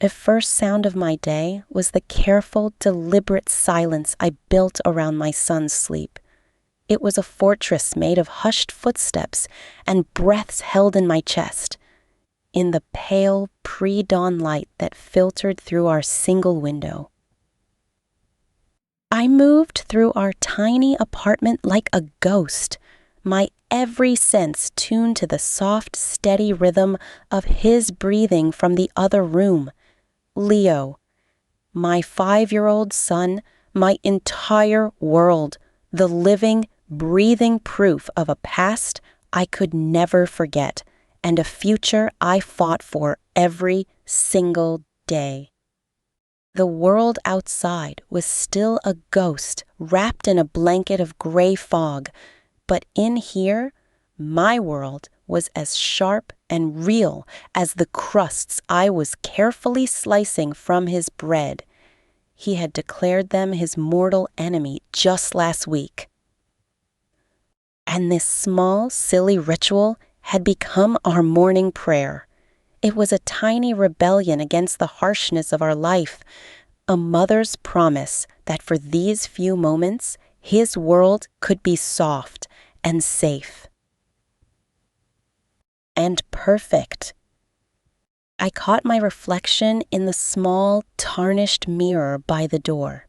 The first sound of my day was the careful, deliberate silence I built around my son's sleep. It was a fortress made of hushed footsteps and breaths held in my chest. In the pale, pre-dawn light that filtered through our single window. I moved through our tiny apartment like a ghost, my every sense tuned to the soft, steady rhythm of his breathing from the other room. Leo, my 5-year-old son, my entire world, the living, breathing proof of a past I could never forget, and a future I fought for every single day. The world outside was still a ghost wrapped in a blanket of gray fog, but in here, my world was as sharp and real as the crusts I was carefully slicing from his bread. He had declared them his mortal enemy just last week. And this small, silly ritual had become our morning prayer. It was a tiny rebellion against the harshness of our life, a mother's promise that for these few moments, his world could be soft and safe. And perfect. I caught my reflection in the small, tarnished mirror by the door.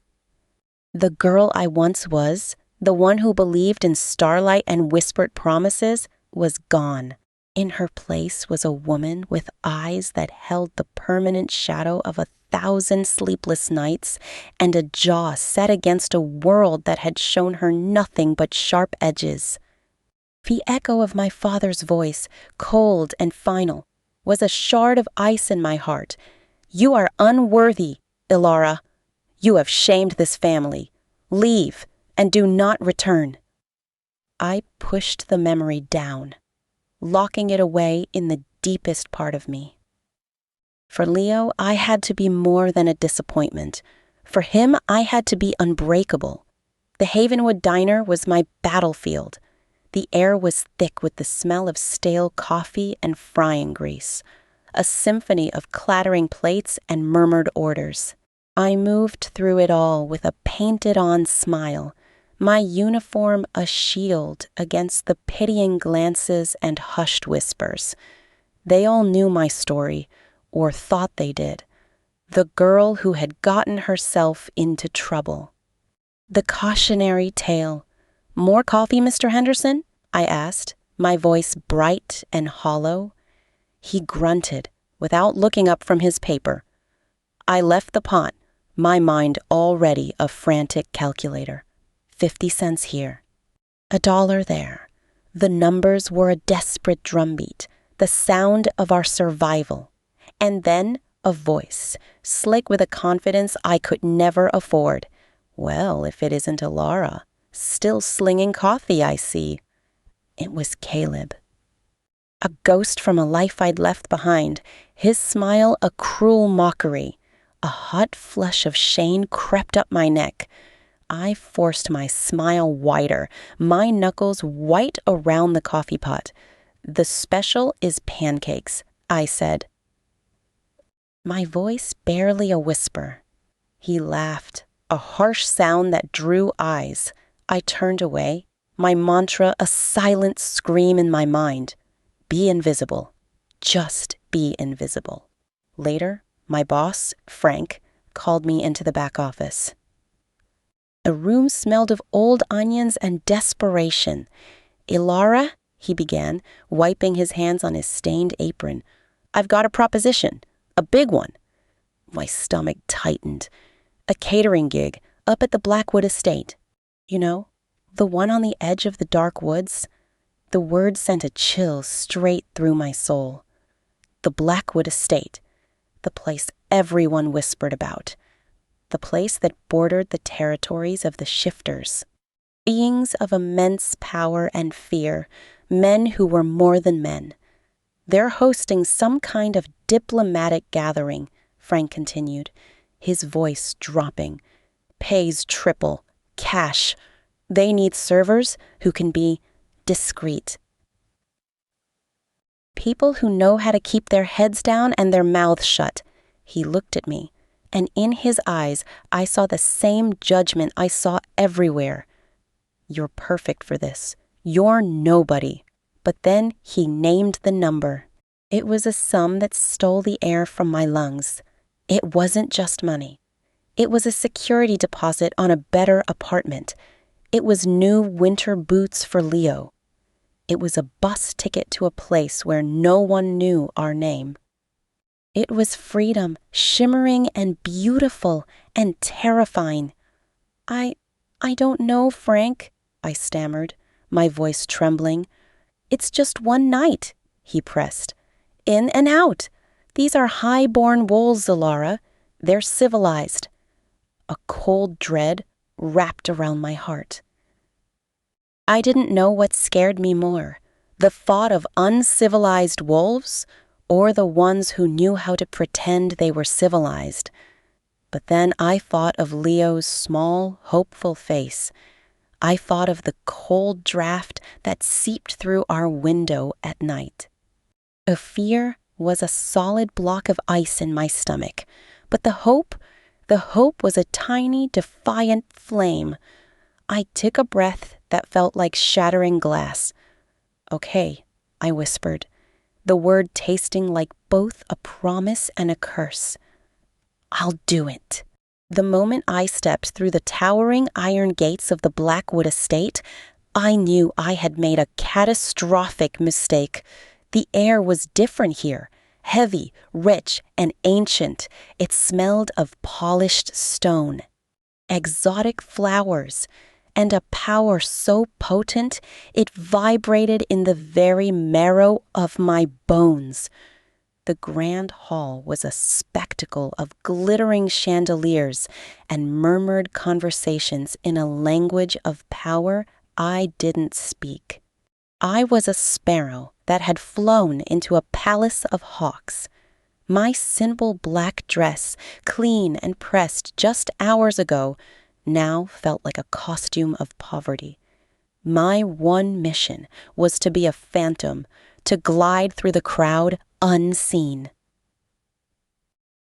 The girl I once was, the one who believed in starlight and whispered promises, was gone. In her place was a woman with eyes that held the permanent shadow of 1,000 sleepless nights and a jaw set against a world that had shown her nothing but sharp edges. The echo of my father's voice, cold and final, was a shard of ice in my heart. "You are unworthy, Ilara. You have shamed this family. Leave and do not return." I pushed the memory down, locking it away in the deepest part of me. For Leo, I had to be more than a disappointment. For him, I had to be unbreakable. The Havenwood Diner was my battlefield. The air was thick with the smell of stale coffee and frying grease, a symphony of clattering plates and murmured orders. I moved through it all with a painted-on smile, my uniform a shield against the pitying glances and hushed whispers. They all knew my story, or thought they did. The girl who had gotten herself into trouble. The cautionary tale. "More coffee, Mr. Henderson?" I asked, my voice bright and hollow. He grunted, without looking up from his paper. I left the pot, my mind already a frantic calculator. 50 cents here, $1 there. The numbers were a desperate drumbeat, the sound of our survival. And then a voice, slick with a confidence I could never afford. "Well, if it isn't Ilara, still slinging coffee, I see." It was Caleb. A ghost from a life I'd left behind, his smile a cruel mockery. A hot flush of shame crept up my neck. I forced my smile wider, my knuckles white around the coffee pot. "The special is pancakes," I said. My voice barely a whisper. He laughed, a harsh sound that drew eyes. I turned away, my mantra a silent scream in my mind. Be invisible. Just be invisible. Later, my boss, Frank, called me into the back office. The room smelled of old onions and desperation. "Ilara," he began, wiping his hands on his stained apron, "I've got a proposition, a big one." My stomach tightened. "A catering gig up at the Blackwood Estate. You know, the one on the edge of the dark woods?" The word sent a chill straight through my soul. The Blackwood Estate, the place everyone whispered about. The place that bordered the territories of the shifters. Beings of immense power and fear, men who were more than men. "They're hosting some kind of diplomatic gathering," Frank continued, his voice dropping. "Pays triple, cash. They need servers who can be discreet. People who know how to keep their heads down and their mouths shut." He looked at me, and in his eyes I saw the same judgment I saw everywhere. You're perfect for this. You're nobody. But then he named the number. It was a sum that stole the air from my lungs. It wasn't just money. It was a security deposit on a better apartment. It was new winter boots for Leo. It was a bus ticket to a place where no one knew our name. It was freedom, shimmering and beautiful and terrifying. I don't know, Frank, I stammered, my voice trembling. It's just one night, he pressed. In and out. These are high-born wolves, Zalara. They're civilized. A cold dread wrapped around my heart. I didn't know what scared me more, the thought of uncivilized wolves or the ones who knew how to pretend they were civilized. But then I thought of Leo's small, hopeful face. I thought of the cold draft that seeped through our window at night. A fear was a solid block of ice in my stomach, but the hope was a tiny, defiant flame. I took a breath that felt like shattering glass. Okay, I whispered, the word tasting like both a promise and a curse. I'll do it. The moment I stepped through the towering iron gates of the Blackwood estate, I knew I had made a catastrophic mistake. The air was different here, heavy, rich, and ancient. It smelled of polished stone, exotic flowers, and a power so potent it vibrated in the very marrow of my bones. The grand hall was a spectacle of glittering chandeliers and murmured conversations in a language of power I didn't speak. I was a sparrow that had flown into a palace of hawks. My simple black dress, clean and pressed just hours ago, now felt like a costume of poverty. My one mission was to be a phantom, to glide through the crowd unseen.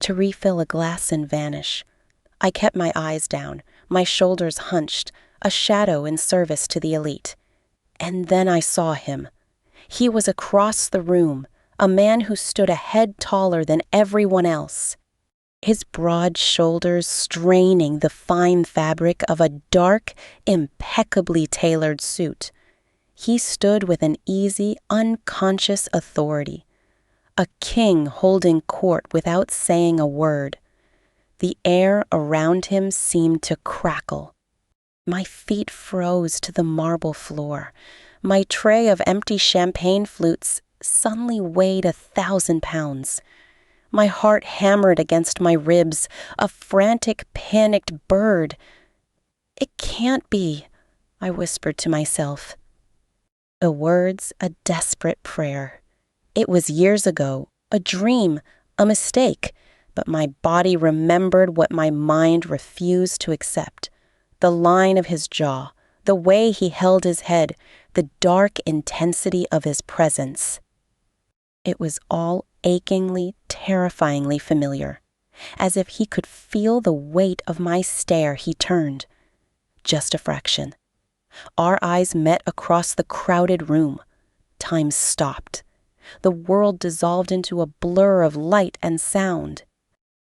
To refill a glass and vanish. I kept my eyes down, my shoulders hunched, a shadow in service to the elite. And then I saw him. He was across the room, a man who stood a head taller than everyone else. His broad shoulders straining the fine fabric of a dark, impeccably tailored suit. He stood with an easy, unconscious authority. A king holding court without saying a word. The air around him seemed to crackle. My feet froze to the marble floor. My tray of empty champagne flutes suddenly weighed 1,000 pounds. My heart hammered against my ribs, a frantic, panicked bird. It can't be, I whispered to myself. The words a desperate prayer. It was years ago, a dream, a mistake, but my body remembered what my mind refused to accept. The line of his jaw, the way he held his head, the dark intensity of his presence. It was all achingly, terrifyingly familiar. As if he could feel the weight of my stare, he turned. Just a fraction. Our eyes met across the crowded room. Time stopped. The world dissolved into a blur of light and sound.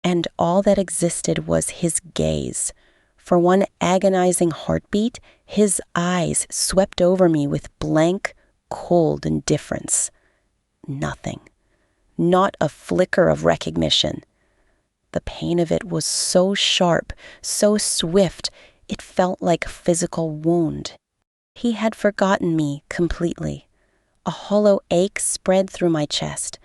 And all that existed was his gaze. For one agonizing heartbeat, his eyes swept over me with blank, cold indifference. Nothing. Not a flicker of recognition. The pain of it was so sharp, so swift, it felt like a physical wound. He had forgotten me completely. A hollow ache spread through my chest.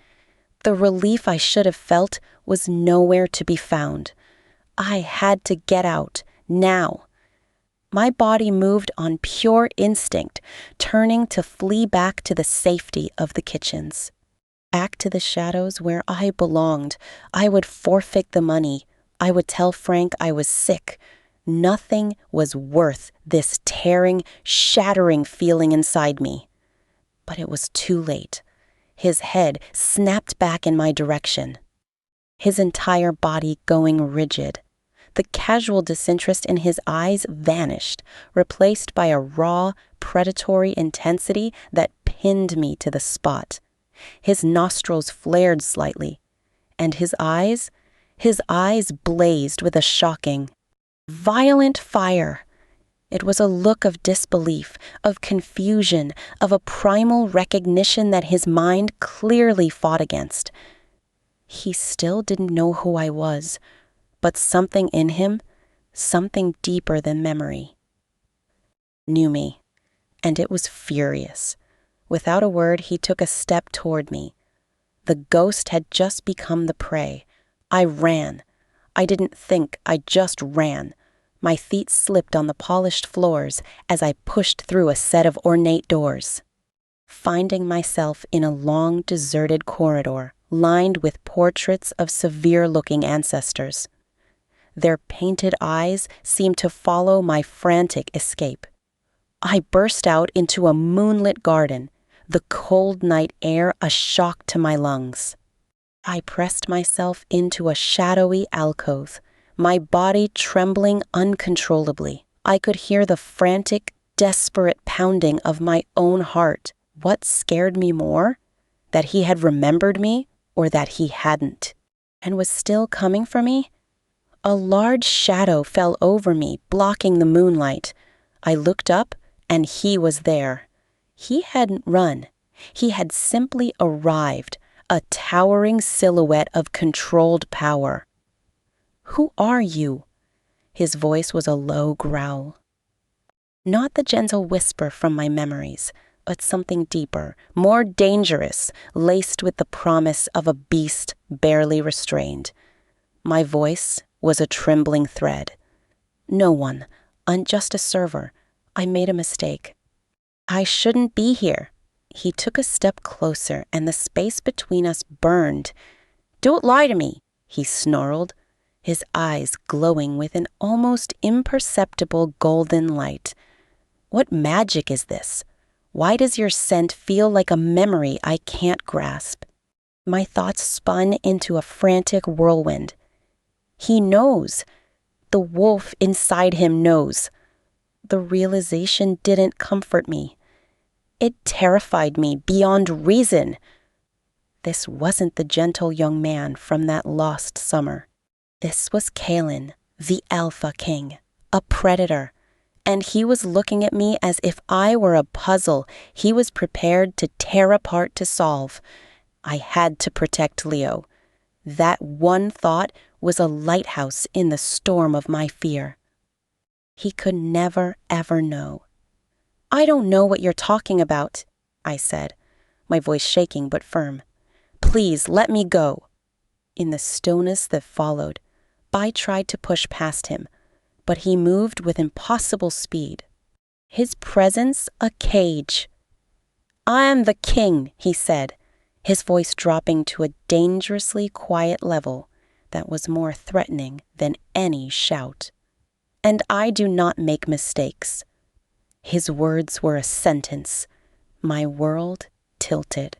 The relief I should have felt was nowhere to be found. I had to get out, now. My body moved on pure instinct, turning to flee back to the safety of the kitchens. Back to the shadows where I belonged. I would forfeit the money. I would tell Frank I was sick. Nothing was worth this tearing, shattering feeling inside me. But it was too late. His head snapped back in my direction. his entire body going rigid. The casual disinterest in his eyes vanished, replaced by a raw, predatory intensity that pinned me to the spot. His nostrils flared slightly, and his eyes blazed with a shocking, violent fire. It was a look of disbelief, of confusion, of a primal recognition that his mind clearly fought against. He still didn't know who I was, but something in him, something deeper than memory, knew me, and it was furious. Without a word, he took a step toward me. The ghost had just become the prey. I ran. I didn't think, I just ran. My feet slipped on the polished floors as I pushed through a set of ornate doors, finding myself in a long, deserted corridor lined with portraits of severe-looking ancestors. Their painted eyes seemed to follow my frantic escape. I burst out into a moonlit garden, the cold night air a shock to my lungs. I pressed myself into a shadowy alcove, my body trembling uncontrollably. I could hear the frantic, desperate pounding of my own heart. What scared me more? That he had remembered me, or that he hadn't, and was still coming for me? A large shadow fell over me, blocking the moonlight. I looked up, and he was there. He hadn't run. He had simply arrived, a towering silhouette of controlled power. "Who are you?" His voice was a low growl. Not the gentle whisper from my memories, but something deeper, more dangerous, laced with the promise of a beast barely restrained. My voice was a trembling thread. "No one. I'm just a server. I made a mistake. I shouldn't be here." He took a step closer, and the space between us burned. "Don't lie to me," he snarled, his eyes glowing with an almost imperceptible golden light. "What magic is this? Why does your scent feel like a memory I can't grasp?" My thoughts spun into a frantic whirlwind. He knows. The wolf inside him knows. The realization didn't comfort me. It terrified me beyond reason. This wasn't the gentle young man from that lost summer. This was Kalen, the Alpha King, a predator, and he was looking at me as if I were a puzzle he was prepared to tear apart to solve. I had to protect Leo. That one thought was a lighthouse in the storm of my fear. He could never, ever know. "I don't know what you're talking about," I said, my voice shaking but firm. "Please let me go." In the stillness that followed, I tried to push past him, but he moved with impossible speed. His presence a cage. "I am the king," he said, his voice dropping to a dangerously quiet level that was more threatening than any shout. "And I do not make mistakes." His words were a sentence. My world tilted,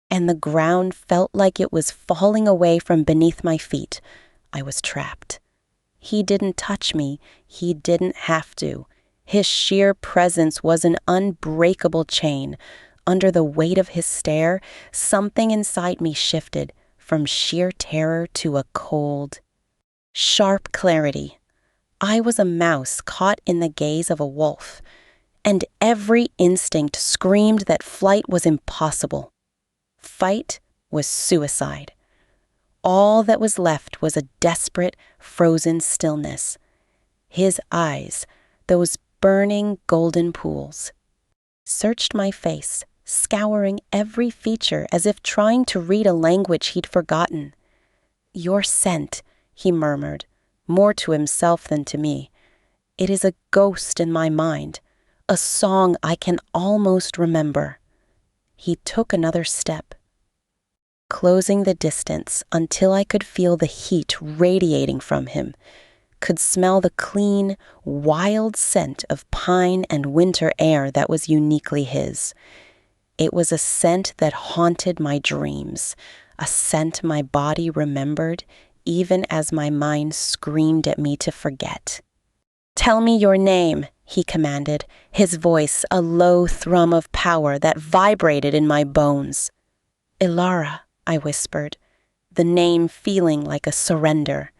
and the ground felt like it was falling away from beneath my feet. I was trapped. He didn't touch me. He didn't have to. His sheer presence was an unbreakable chain. Under the weight of his stare, something inside me shifted from sheer terror to a cold, sharp clarity. I was a mouse caught in the gaze of a wolf, and every instinct screamed that flight was impossible. Fight was suicide. All that was left was a desperate, frozen stillness. His eyes, those burning golden pools, searched my face, scouring every feature as if trying to read a language he'd forgotten. "Your scent," he murmured, more to himself than to me. "It is a ghost in my mind, a song I can almost remember." He took another step, closing the distance until I could feel the heat radiating from him, could smell the clean, wild scent of pine and winter air that was uniquely his. It was a scent that haunted my dreams, a scent my body remembered, even as my mind screamed at me to forget. "Tell me your name," he commanded, his voice a low thrum of power that vibrated in my bones. "Ilara," I whispered, the name feeling like a surrender.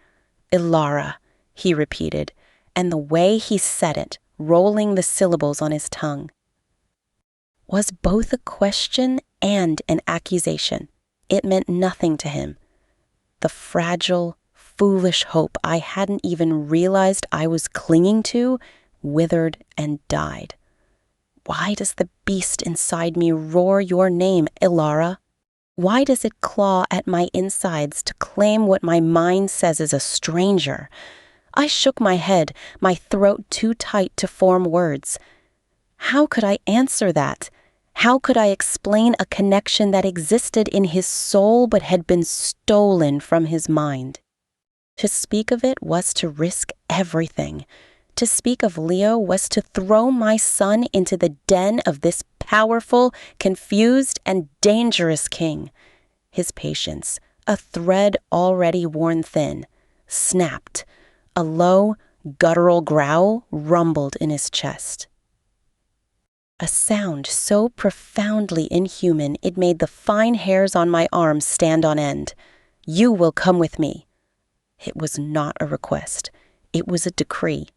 "Ilara," he repeated, and the way he said it, rolling the syllables on his tongue, was both a question and an accusation. It meant nothing to him. The fragile, foolish hope I hadn't even realized I was clinging to withered and died. Why does the beast inside me roar your name, Ilara? Why does it claw at my insides to claim what my mind says is a stranger? I shook my head, my throat too tight to form words. How could I answer that? How could I explain a connection that existed in his soul but had been stolen from his mind? To speak of it was to risk everything. To speak of Leo was to throw my son into the den of this powerful, confused, and dangerous king. His patience, a thread already worn thin, snapped. A low, guttural growl rumbled in his chest. A sound so profoundly inhuman it made the fine hairs on my arms stand on end. "You will come with me." It was not a request. It was a decree.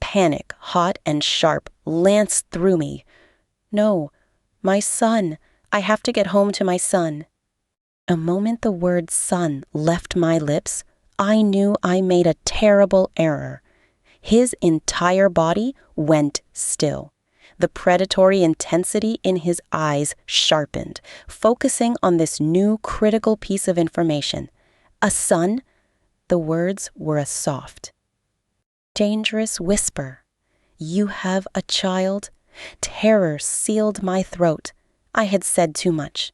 Panic, hot and sharp, lanced through me. "No, my son. I have to get home to my son." A moment the word son left my lips, I knew I made a terrible error. His entire body went still. The predatory intensity in his eyes sharpened, focusing on this new critical piece of information. A son? The words were a soft, dangerous whisper. "You have a child?" Terror sealed my throat. I had said too much.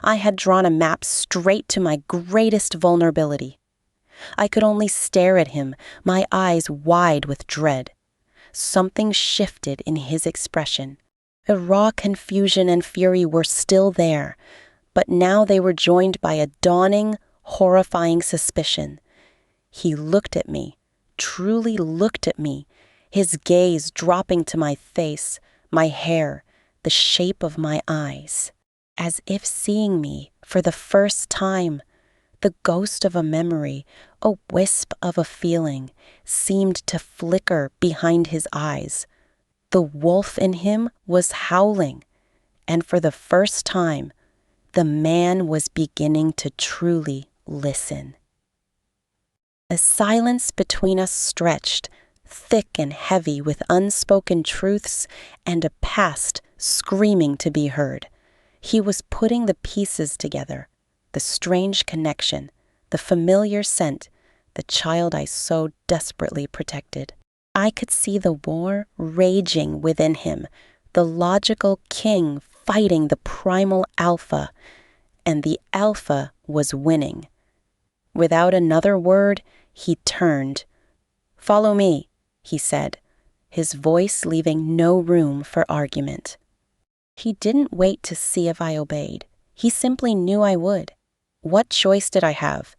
I had drawn a map straight to my greatest vulnerability. I could only stare at him, my eyes wide with dread. Something shifted in his expression. The raw confusion and fury were still there, but now they were joined by a dawning, horrifying suspicion. He looked at me, truly looked at me, his gaze dropping to my face, my hair, the shape of my eyes, as if seeing me for the first time. The ghost of a memory, a wisp of a feeling, seemed to flicker behind his eyes. The wolf in him was howling, and for the first time, the man was beginning to truly listen. The silence between us stretched, thick and heavy with unspoken truths and a past screaming to be heard. He was putting the pieces together. The strange connection, the familiar scent, the child I so desperately protected. I could see the war raging within him, the logical king fighting the primal alpha, and the alpha was winning. Without another word, he turned. "Follow me," he said, his voice leaving no room for argument. He didn't wait to see if I obeyed. He simply knew I would. What choice did I have?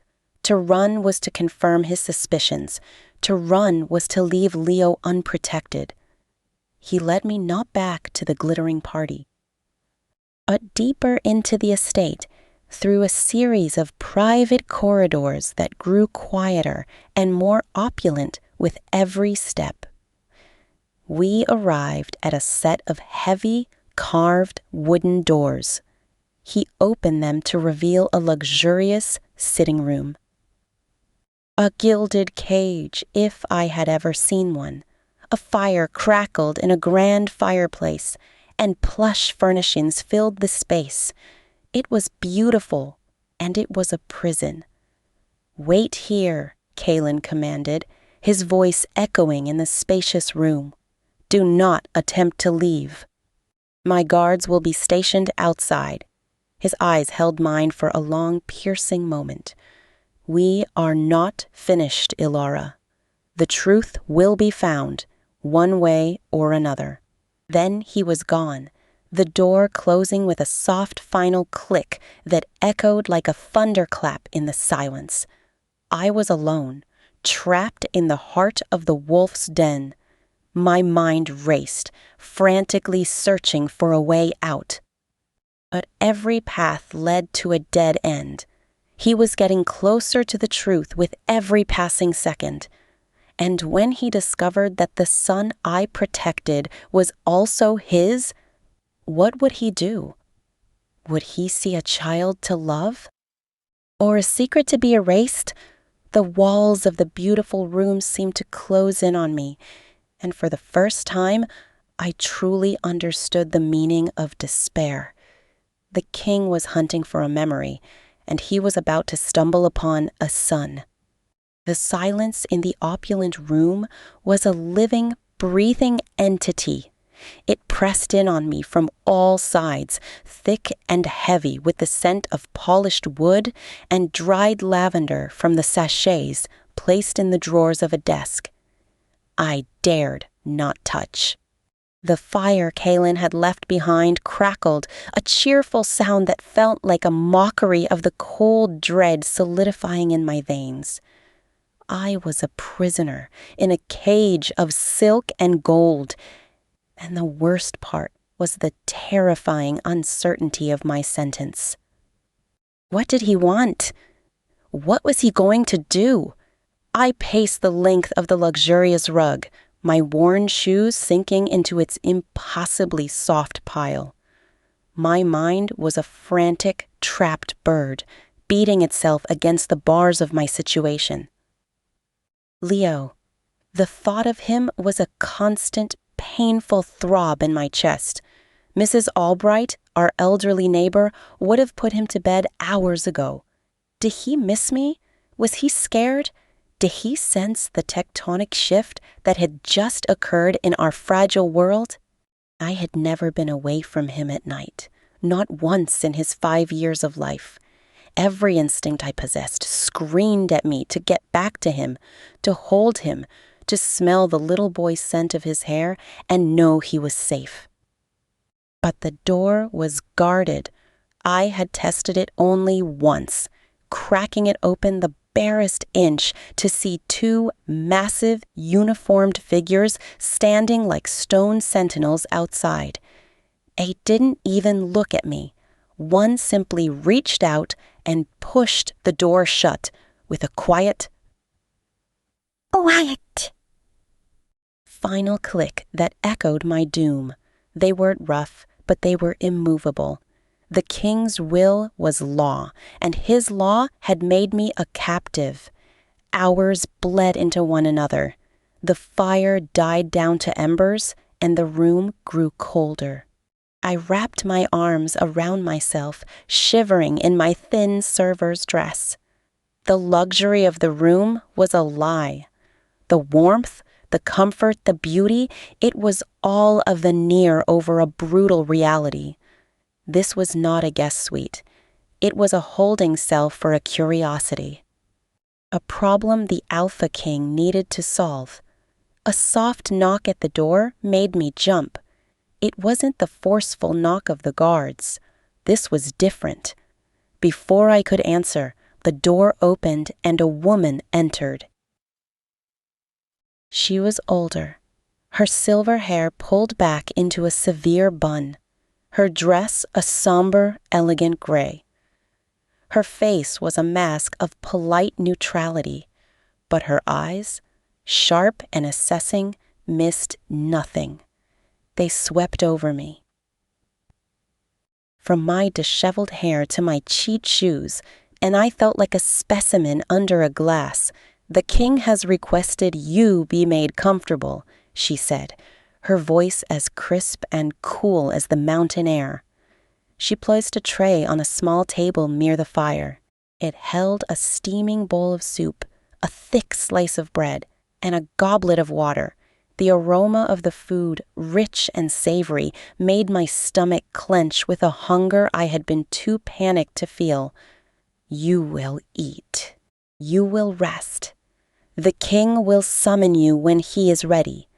To run was to confirm his suspicions. To run was to leave Leo unprotected. He led me not back to the glittering party, but deeper into the estate, through a series of private corridors that grew quieter and more opulent with every step. We arrived at a set of heavy, carved wooden doors. He opened them to reveal a luxurious sitting room. A gilded cage, if I had ever seen one. A fire crackled in a grand fireplace, and plush furnishings filled the space. It was beautiful, and it was a prison. "Wait here," Kalen commanded, his voice echoing in the spacious room. "Do not attempt to leave. My guards will be stationed outside." His eyes held mine for a long, piercing moment. "We are not finished, Ilara. The truth will be found, one way or another." Then he was gone, the door closing with a soft final click that echoed like a thunderclap in the silence. I was alone, trapped in the heart of the wolf's den. My mind raced, frantically searching for a way out. But every path led to a dead end. He was getting closer to the truth with every passing second. And when he discovered that the son I protected was also his, what would he do? Would he see a child to love? Or a secret to be erased? The walls of the beautiful room seemed to close in on me, and for the first time, I truly understood the meaning of despair. The king was hunting for a memory, and he was about to stumble upon a son. The silence in the opulent room was a living, breathing entity. It pressed in on me from all sides, thick and heavy with the scent of polished wood and dried lavender from the sachets placed in the drawers of a desk. I dared not touch. The fire Kaylin had left behind crackled, a cheerful sound that felt like a mockery of the cold dread solidifying in my veins. I was a prisoner in a cage of silk and gold, and the worst part was the terrifying uncertainty of my sentence. What did he want? What was he going to do? I paced the length of the luxurious rug, my worn shoes sinking into its impossibly soft pile. My mind was a frantic, trapped bird, beating itself against the bars of my situation. Leo. The thought of him was a constant, painful throb in my chest. Mrs. Albright, our elderly neighbor, would have put him to bed hours ago. Did he miss me? Was he scared? Did he sense the tectonic shift that had just occurred in our fragile world? I had never been away from him at night, not once in his 5 years of life. Every instinct I possessed screamed at me to get back to him, to hold him, to smell the little boy's scent of his hair and know he was safe. But the door was guarded. I had tested it only once, cracking it open the barest inch to see 2 massive, uniformed figures standing like stone sentinels outside. They didn't even look at me. One simply reached out and pushed the door shut with a quiet final click that echoed my doom. They weren't rough, but they were immovable. The king's will was law, and his law had made me a captive. Hours bled into one another. The fire died down to embers, and the room grew colder. I wrapped my arms around myself, shivering in my thin server's dress. The luxury of the room was a lie. The warmth, the comfort, the beauty, it was all a veneer over a brutal reality. This was not a guest suite. It was a holding cell for a curiosity. A problem the Alpha King needed to solve. A soft knock at the door made me jump. It wasn't the forceful knock of the guards. This was different. Before I could answer, the door opened and a woman entered. She was older, her silver hair pulled back into a severe bun, her dress a somber, elegant gray. Her face was a mask of polite neutrality, but her eyes, sharp and assessing, missed nothing. They swept over me. From my disheveled hair to my cheap shoes, and I felt like a specimen under a glass. "The king has requested you be made comfortable," she said, her voice as crisp and cool as the mountain air. She placed a tray on a small table near the fire. It held a steaming bowl of soup, a thick slice of bread, and a goblet of water. The aroma of the food, rich and savory, made my stomach clench with a hunger I had been too panicked to feel. "You will eat. You will rest. The king will summon you when he is ready."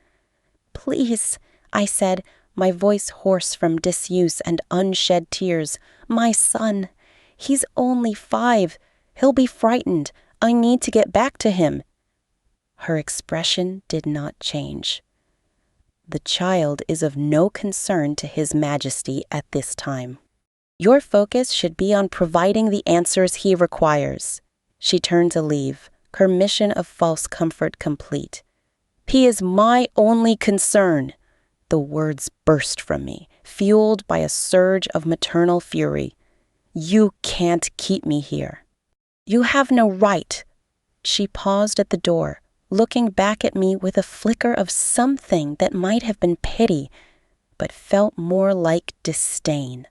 "Please," I said, my voice hoarse from disuse and unshed tears. My son, he's only 5. He'll be frightened. I need to get back to him. Her expression did not change. The child is of no concern to His Majesty at this time. Your focus should be on providing the answers he requires. She turned to leave, her mission of false comfort complete. He is my only concern. The words burst from me, fueled by a surge of maternal fury. You can't keep me here. You have no right. She paused at the door, looking back at me with a flicker of something that might have been pity, but felt more like disdain.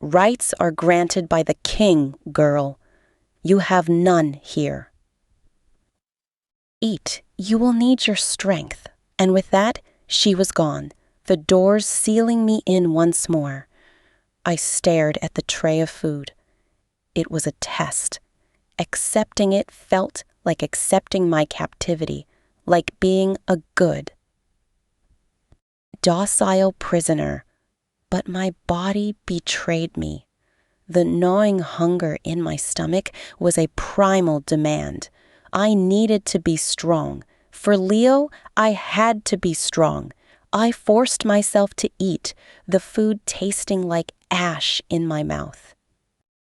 Rights are granted by the king, girl. You have none here. Eat, you will need your strength. And with that, she was gone, the doors sealing me in once more. I stared at the tray of food. It was a test. Accepting it felt like accepting my captivity, like being a good, docile prisoner. But my body betrayed me. The gnawing hunger in my stomach was a primal demand. I needed to be strong. For Leo, I had to be strong. I forced myself to eat, the food tasting like ash in my mouth.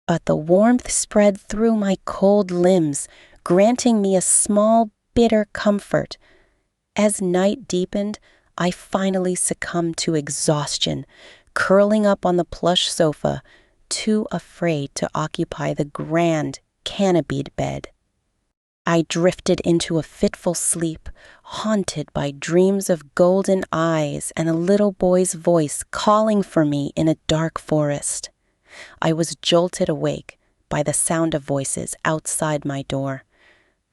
But the warmth spread through my cold limbs, granting me a small, bitter comfort. As night deepened, I finally succumbed to exhaustion, curling up on the plush sofa, too afraid to occupy the grand, canopied bed. I drifted into a fitful sleep, haunted by dreams of golden eyes and a little boy's voice calling for me in a dark forest. I was jolted awake by the sound of voices outside my door.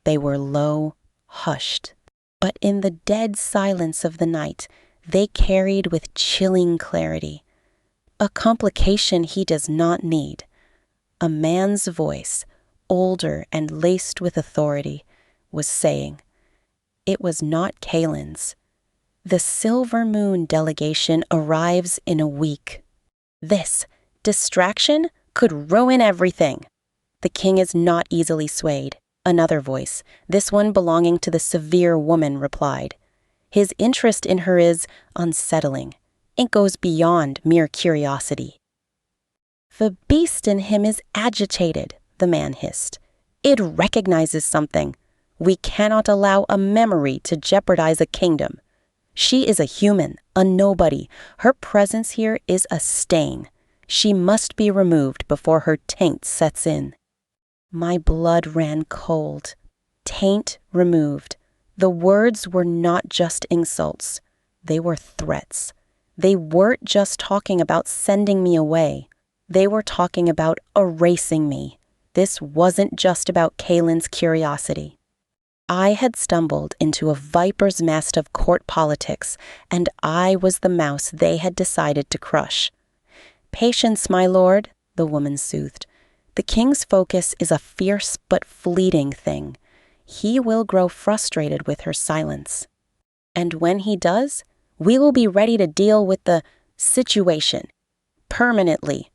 They were low, hushed, but in the dead silence of the night, they carried with chilling clarity. A complication he does not need. A man's voice, older and laced with authority, was saying. It was not Kalen's. The Silver Moon delegation arrives in a week. This distraction could ruin everything. The king is not easily swayed. Another voice, this one belonging to the severe woman, replied. His interest in her is unsettling. It goes beyond mere curiosity. The beast in him is agitated, the man hissed. It recognizes something. We cannot allow a memory to jeopardize a kingdom. She is a human, a nobody. Her presence here is a stain. She must be removed before her taint sets in. My blood ran cold. Taint removed. The words were not just insults. They were threats. They weren't just talking about sending me away. They were talking about erasing me. This wasn't just about Kalen's curiosity. I had stumbled into a viper's nest of court politics, and I was the mouse they had decided to crush. Patience, my lord, the woman soothed. The king's focus is a fierce but fleeting thing. He will grow frustrated with her silence. And when he does, we will be ready to deal with the situation. Permanently.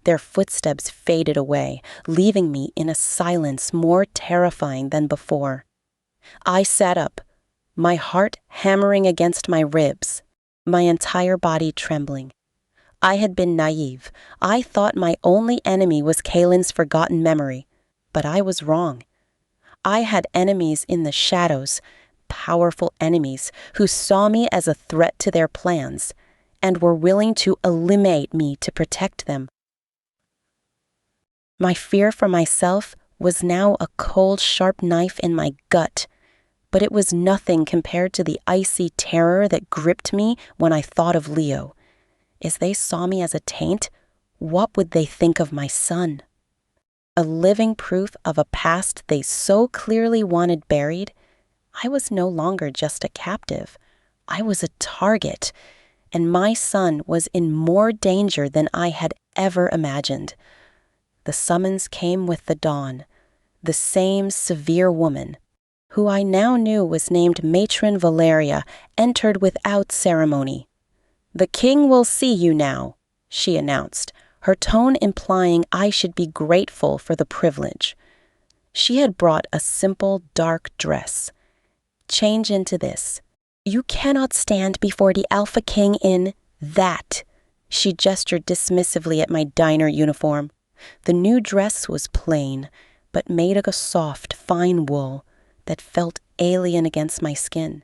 Their footsteps faded away, leaving me in a silence more terrifying than before. I sat up, my heart hammering against my ribs, my entire body trembling. I had been naive. I thought my only enemy was Kalen's forgotten memory, but I was wrong. I had enemies in the shadows, powerful enemies who saw me as a threat to their plans and were willing to eliminate me to protect them. My fear for myself was now a cold, sharp knife in my gut, but it was nothing compared to the icy terror that gripped me when I thought of Leo. As they saw me as a taint, what would they think of my son? A living proof of a past they so clearly wanted buried, I was no longer just a captive. I was a target, and my son was in more danger than I had ever imagined. The summons came with the dawn. The same severe woman, who I now knew was named Matron Valeria, entered without ceremony. "The king will see you now," she announced, her tone implying I should be grateful for the privilege. She had brought a simple dark dress. "Change into this. You cannot stand before the Alpha King in that." She gestured dismissively at my diner uniform. The new dress was plain, but made of a soft, fine wool that felt alien against my skin.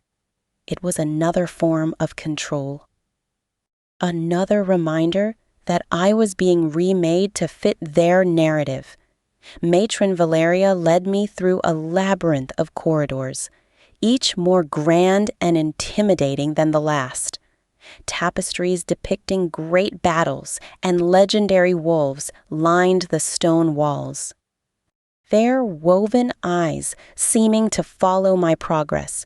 It was another form of control. Another reminder that I was being remade to fit their narrative. Matron Valeria led me through a labyrinth of corridors, each more grand and intimidating than the last. Tapestries depicting great battles and legendary wolves lined the stone walls. Their woven eyes seeming to follow my progress.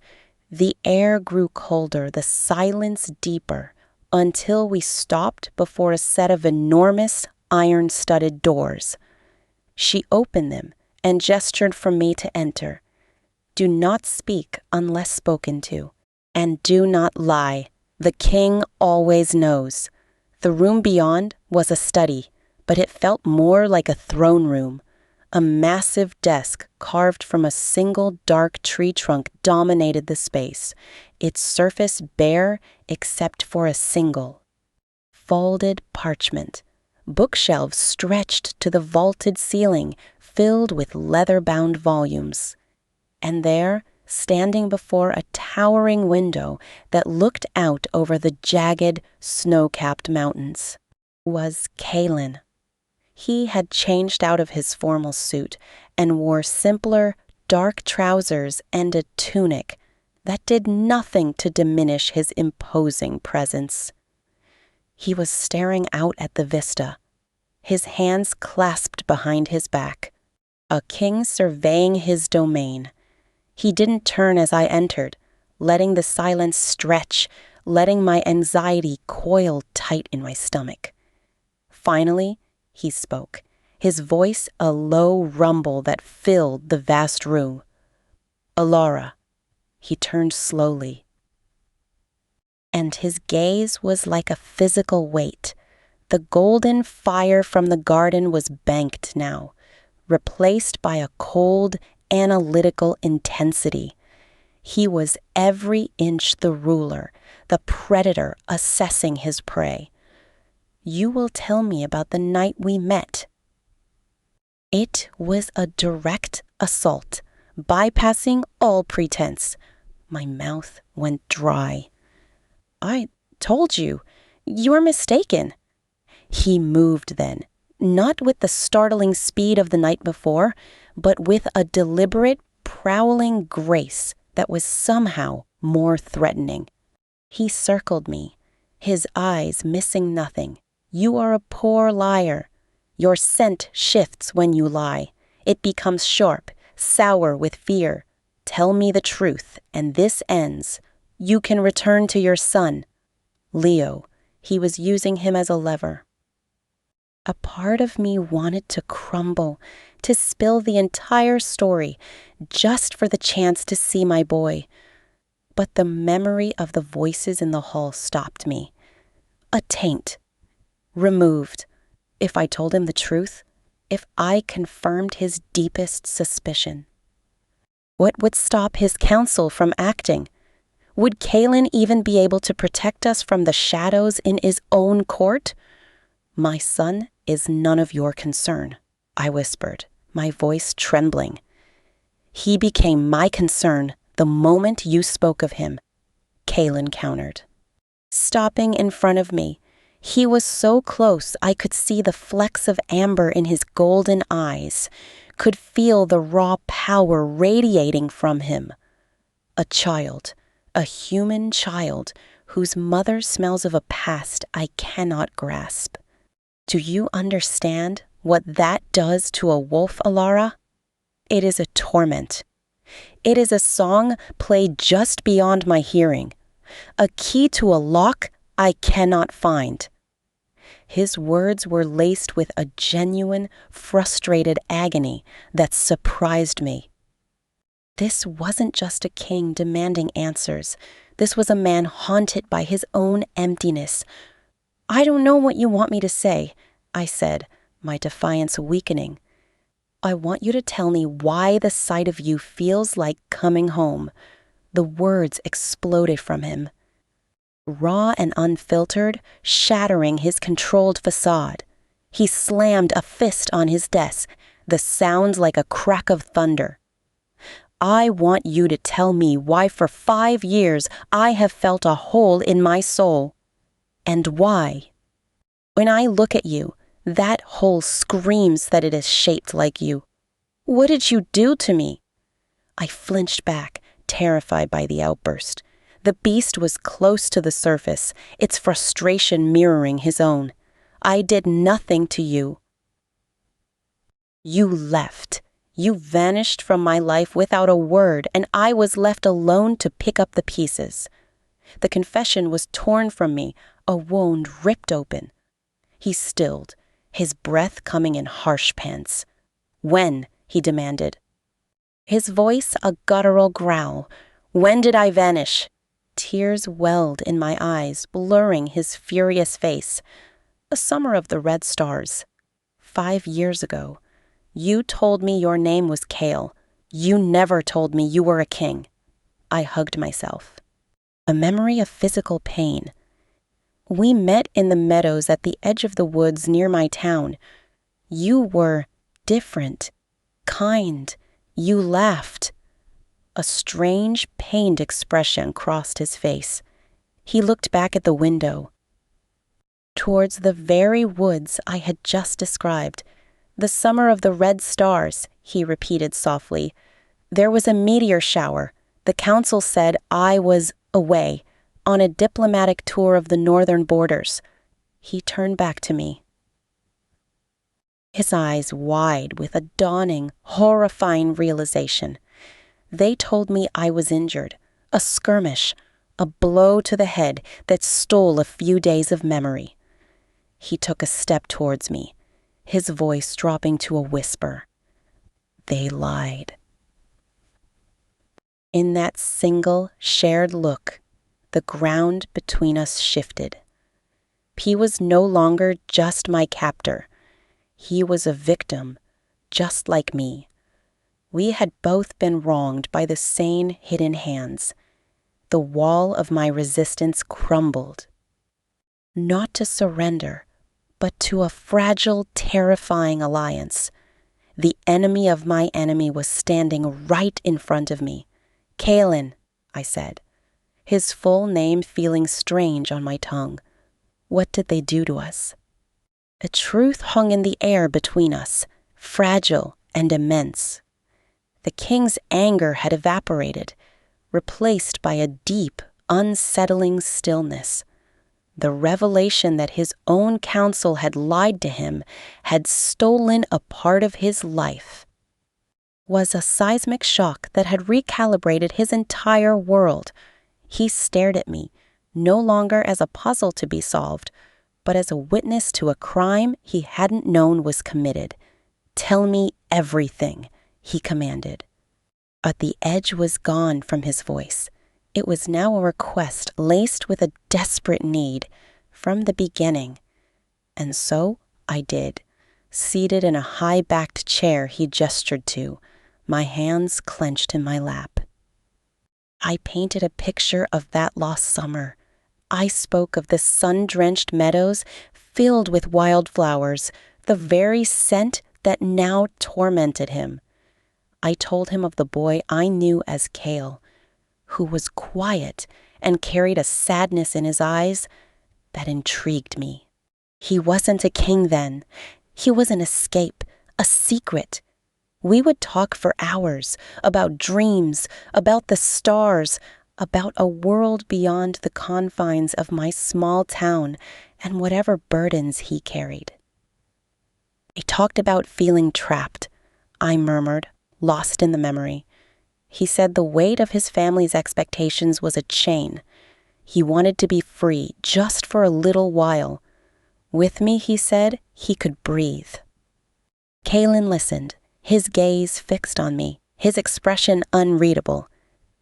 The air grew colder, the silence deeper, until we stopped before a set of enormous iron-studded doors. She opened them and gestured for me to enter. "Do not speak unless spoken to, and do not lie. The king always knows." The room beyond was a study, but it felt more like a throne room. A massive desk carved from a single dark tree trunk dominated the space, its surface bare except for a single folded parchment. Bookshelves stretched to the vaulted ceiling, filled with leather-bound volumes. And there, standing before a towering window that looked out over the jagged, snow-capped mountains, was Kalen. He had changed out of his formal suit and wore simpler, dark trousers and a tunic that did nothing to diminish his imposing presence. He was staring out at the vista, his hands clasped behind his back, a king surveying his domain. He didn't turn as I entered, letting the silence stretch, letting my anxiety coil tight in my stomach. Finally, he spoke, his voice a low rumble that filled the vast room. "Alara." He turned slowly, and his gaze was like a physical weight. The golden fire from the garden was banked now, replaced by a cold, analytical intensity. He was every inch the ruler, the predator assessing his prey. "You will tell me about the night we met." It was a direct assault, bypassing all pretense. My mouth went dry. "I told you. You're mistaken." He moved then, not with the startling speed of the night before, but with a deliberate, prowling grace that was somehow more threatening. He circled me, his eyes missing nothing. "You are a poor liar. Your scent shifts when you lie. It becomes sharp, sour with fear. Tell me the truth, and this ends. You can return to your son." Leo, he was using him as a lever. A part of me wanted to crumble, to spill the entire story, just for the chance to see my boy. But the memory of the voices in the hall stopped me. A taint. Removed. If I told him the truth, if I confirmed his deepest suspicion. What would stop his counsel from acting? Would Kalen even be able to protect us from the shadows in his own court? "My son is none of your concern," I whispered, my voice trembling. "He became my concern the moment you spoke of him," Kalen countered. Stopping in front of me, he was so close I could see the flecks of amber in his golden eyes, could feel the raw power radiating from him. A child, a human child, whose mother smells of a past I cannot grasp. Do you understand what that does to a wolf, Alara? It is a torment. It is a song played just beyond my hearing, a key to a lock I cannot find. His words were laced with a genuine, frustrated agony that surprised me. This wasn't just a king demanding answers. This was a man haunted by his own emptiness. "I don't know what you want me to say," I said, my defiance weakening. "I want you to tell me why the sight of you feels like coming home." The words exploded from him, raw and unfiltered, shattering his controlled facade. He slammed a fist on his desk, the sound like a crack of thunder. "I want you to tell me why for 5 years I have felt a hole in my soul. And why, when I look at you, that hole screams that it is shaped like you. What did you do to me?" I flinched back, terrified by the outburst. The beast was close to the surface, its frustration mirroring his own. "I did nothing to you. You left. You vanished from my life without a word, and I was left alone to pick up the pieces." The confession was torn from me, a wound ripped open. He stilled, his breath coming in harsh pants. "When?" he demanded. His voice a guttural growl. "When did I vanish?" Tears welled in my eyes, blurring his furious face. "The summer of the red stars. 5 years ago. You told me your name was Kale. You never told me you were a king." I hugged myself. A memory of physical pain. "We met in the meadows at the edge of the woods near my town. You were different, kind. You laughed." A strange, pained expression crossed his face. He looked back at the window, towards the very woods I had just described. "The summer of the red stars," he repeated softly. "There was a meteor shower. The council said I was away, on a diplomatic tour of the northern borders." He turned back to me, his eyes wide with a dawning, horrifying realization. "They told me I was injured, a skirmish, a blow to the head that stole a few days of memory." He took a step towards me, his voice dropping to a whisper. "They lied." In that single, shared look, the ground between us shifted. He was no longer just my captor. He was a victim, just like me. We had both been wronged by the same hidden hands. The wall of my resistance crumbled. Not to surrender, but to a fragile, terrifying alliance. The enemy of my enemy was standing right in front of me. "Kalen," I said, his full name feeling strange on my tongue. What did they do to us? A truth hung in the air between us, fragile and immense. The king's anger had evaporated, replaced by a deep, unsettling stillness. The revelation that his own counsel had lied to him, had stolen a part of his life, was a seismic shock that had recalibrated his entire world. He stared at me, no longer as a puzzle to be solved, but as a witness to a crime he hadn't known was committed. "Tell me everything," he commanded. But the edge was gone from his voice. It was now a request laced with a desperate need from the beginning. And so I did, seated in a high-backed chair he gestured to, my hands clenched in my lap. I painted a picture of that lost summer. I spoke of the sun-drenched meadows filled with wildflowers, the very scent that now tormented him. I told him of the boy I knew as Kale, who was quiet and carried a sadness in his eyes that intrigued me. He wasn't a king then. He was an escape, a secret. We would talk for hours about dreams, about the stars, about a world beyond the confines of my small town and whatever burdens he carried. I talked about feeling trapped, I murmured, lost in the memory. He said the weight of his family's expectations was a chain. He wanted to be free just for a little while. With me, he said, he could breathe. Kalen listened, his gaze fixed on me, his expression unreadable.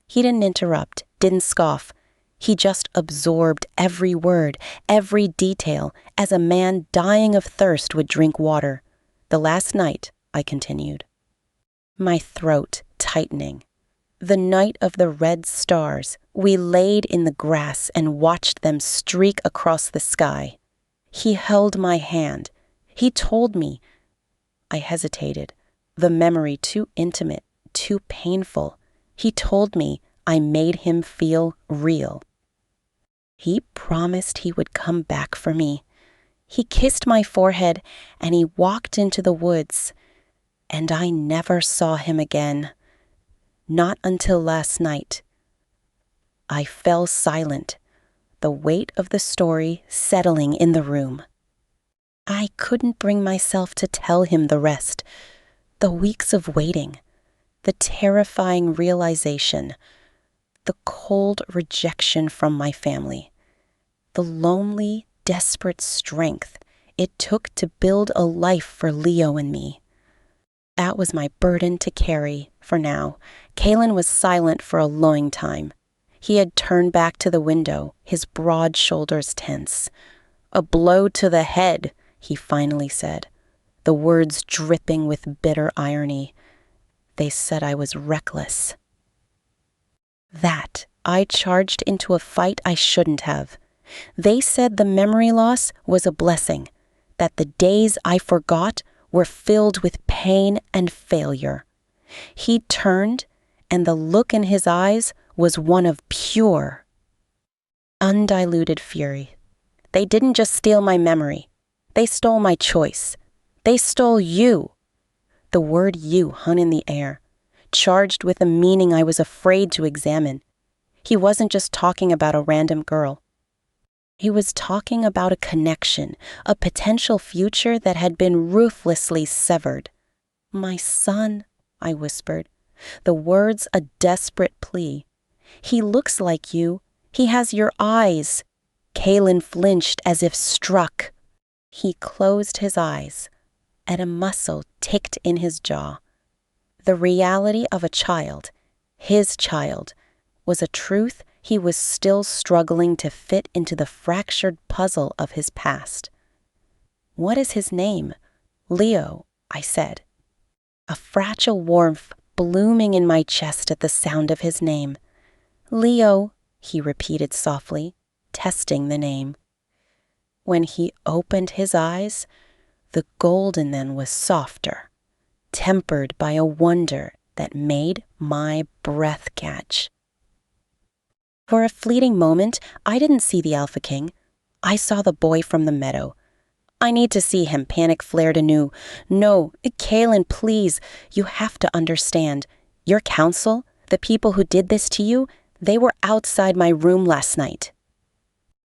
He didn't interrupt, didn't scoff. He just absorbed every word, every detail, as a man dying of thirst would drink water. The last night, I continued, my throat tightening. The night of the red stars, we laid in the grass and watched them streak across the sky. He held my hand. He told me. I hesitated, the memory too intimate, too painful. He told me I made him feel real. He promised he would come back for me. He kissed my forehead and he walked into the woods. And I never saw him again. Not until last night. I fell silent, the weight of the story settling in the room. I couldn't bring myself to tell him the rest. The weeks of waiting, the terrifying realization, the cold rejection from my family, the lonely, desperate strength it took to build a life for Leo and me. That was my burden to carry for now. Kalen was silent for a long time. He had turned back to the window, his broad shoulders tense. A blow to the head, he finally said, the words dripping with bitter irony. They said I was reckless. That I charged into a fight I shouldn't have. They said the memory loss was a blessing, that the days I forgot were filled with pain and failure. He turned, and the look in his eyes was one of pure, undiluted fury. They didn't just steal my memory. They stole my choice. They stole you. The word you hung in the air, charged with a meaning I was afraid to examine. He wasn't just talking about a random girl. He was talking about a connection, a potential future that had been ruthlessly severed. My son, I whispered, the words a desperate plea. He looks like you. He has your eyes. Kalen flinched as if struck. He closed his eyes, and a muscle ticked in his jaw. The reality of a child, his child, was a truth he was still struggling to fit into the fractured puzzle of his past. What is his name? Leo, I said. A fragile warmth blooming in my chest at the sound of his name. Leo, he repeated softly, testing the name. When he opened his eyes, the gold in them was softer, tempered by a wonder that made my breath catch. For a fleeting moment, I didn't see the Alpha King. I saw the boy from the meadow. I need to see him, panic flared anew. No, Kalen, please, you have to understand. Your council, the people who did this to you, they were outside my room last night.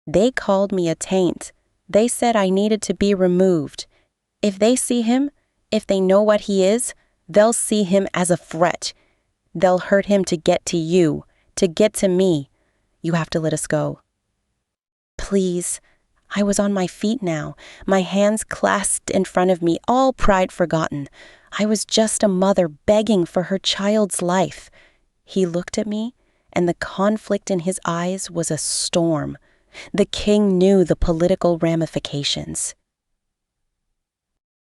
They called me a taint. They said I needed to be removed. If they see him, if they know what he is, they'll see him as a threat. They'll hurt him to get to you, to get to me. You have to let us go. Please. I was on my feet now, my hands clasped in front of me, all pride forgotten. I was just a mother begging for her child's life. He looked at me, and the conflict in his eyes was a storm. The king knew the political ramifications.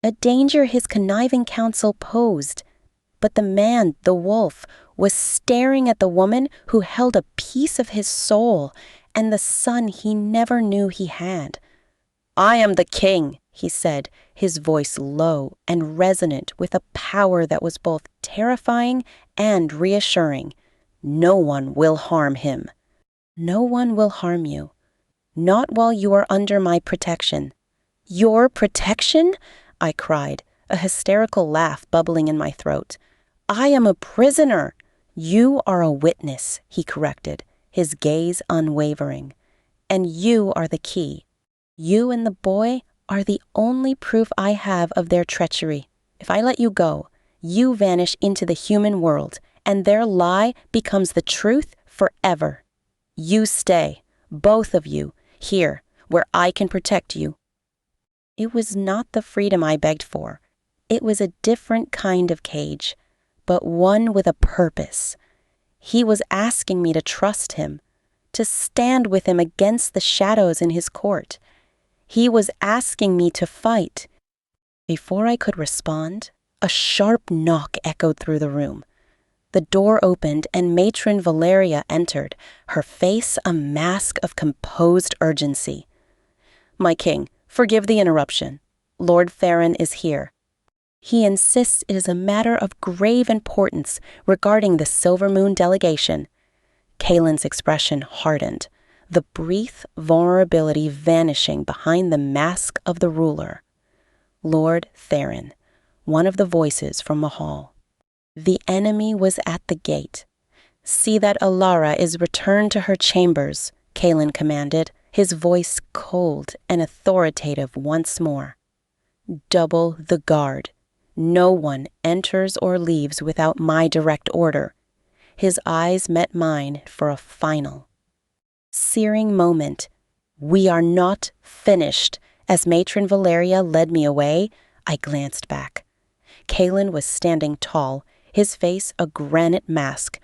A danger his conniving counsel posed. But the man, the wolf, was staring at the woman who held a piece of his soul and the son he never knew he had. I am the king, he said, his voice low and resonant with a power that was both terrifying and reassuring. No one will harm him. No one will harm you. Not while you are under my protection. Your protection? I cried, a hysterical laugh bubbling in my throat. I am a prisoner. You are a witness, he corrected, his gaze unwavering. And you are the key. You and the boy are the only proof I have of their treachery. If I let you go, you vanish into the human world, and their lie becomes the truth forever. You stay, both of you, here, where I can protect you. It was not the freedom I begged for. It was a different kind of cage, but one with a purpose. He was asking me to trust him, to stand with him against the shadows in his court. He was asking me to fight. Before I could respond, a sharp knock echoed through the room. The door opened and Matron Valeria entered, her face a mask of composed urgency. "My king, forgive the interruption. Lord Theron is here. He insists it is a matter of grave importance regarding the Silver Moon delegation." Kaelin's expression hardened, the brief vulnerability vanishing behind the mask of the ruler. Lord Theron, one of the voices from the hall. The enemy was at the gate. "See that Alara is returned to her chambers," Kaelin commanded, his voice cold and authoritative once more. "Double the guard. No one enters or leaves without my direct order." His eyes met mine for a final, searing moment. "We are not finished." As Matron Valeria led me away, I glanced back. Kaelin was standing tall, his face a granite mask,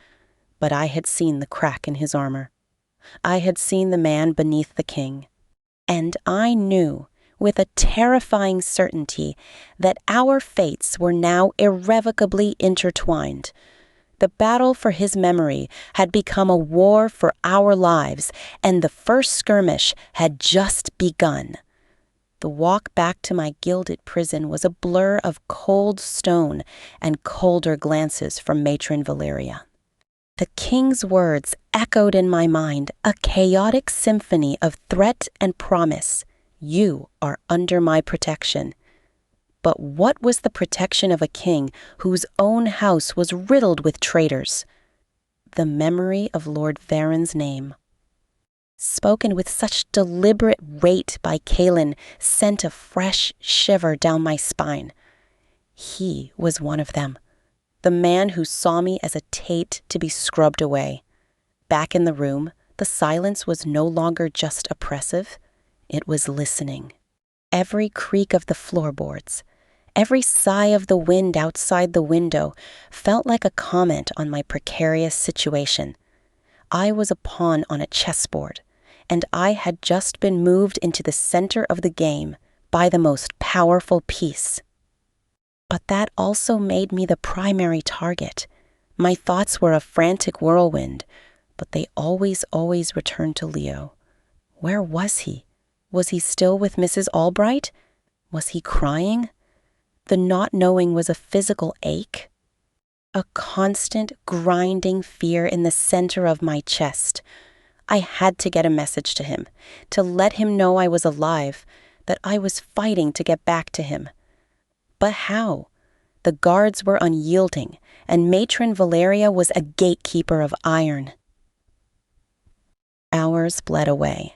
but I had seen the crack in his armor. I had seen the man beneath the king, and I knew with a terrifying certainty that our fates were now irrevocably intertwined. The battle for his memory had become a war for our lives, and the first skirmish had just begun. The walk back to my gilded prison was a blur of cold stone and colder glances from Matron Valeria. The king's words echoed in my mind, a chaotic symphony of threat and promise. "You are under my protection." But what was the protection of a king whose own house was riddled with traitors? The memory of Lord Theron's name, spoken with such deliberate weight by Kaelin, sent a fresh shiver down my spine. He was one of them, the man who saw me as a Tate to be scrubbed away. Back in the room, the silence was no longer just oppressive, it was listening. Every creak of the floorboards, every sigh of the wind outside the window felt like a comment on my precarious situation. I was a pawn on a chessboard, and I had just been moved into the center of the game by the most powerful piece. But that also made me the primary target. My thoughts were a frantic whirlwind, but they always returned to Leo. Where was he? Was he still with Mrs. Albright? Was he crying? The not knowing was a physical ache, a constant grinding fear in the center of my chest. I had to get a message to him, to let him know I was alive, that I was fighting to get back to him. But how? The guards were unyielding, and Matron Valeria was a gatekeeper of iron. Hours bled away.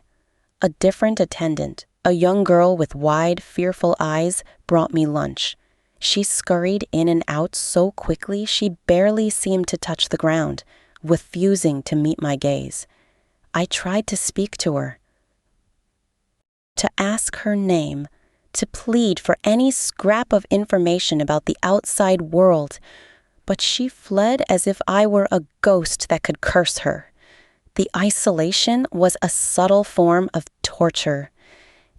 A different attendant, a young girl with wide, fearful eyes, brought me lunch. She scurried in and out so quickly she barely seemed to touch the ground, refusing to meet my gaze. I tried to speak to her, to ask her name, to plead for any scrap of information about the outside world, but she fled as if I were a ghost that could curse her. The isolation was a subtle form of torture.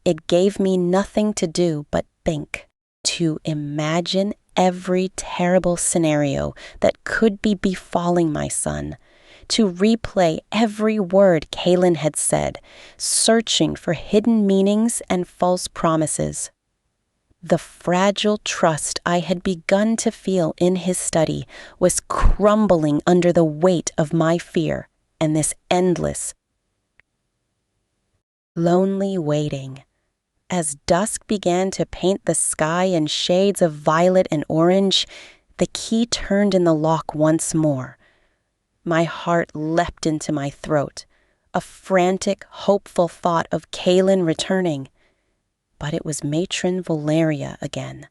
It gave me nothing to do but think, to imagine every terrible scenario that could be befalling my son, to replay every word Kaelin had said, searching for hidden meanings and false promises. The fragile trust I had begun to feel in his study was crumbling under the weight of my fear and this endless, lonely waiting. As dusk began to paint the sky in shades of violet and orange, the key turned in the lock once more. My heart leapt into my throat, a frantic, hopeful thought of Kaelin returning. But it was Matron Valeria again.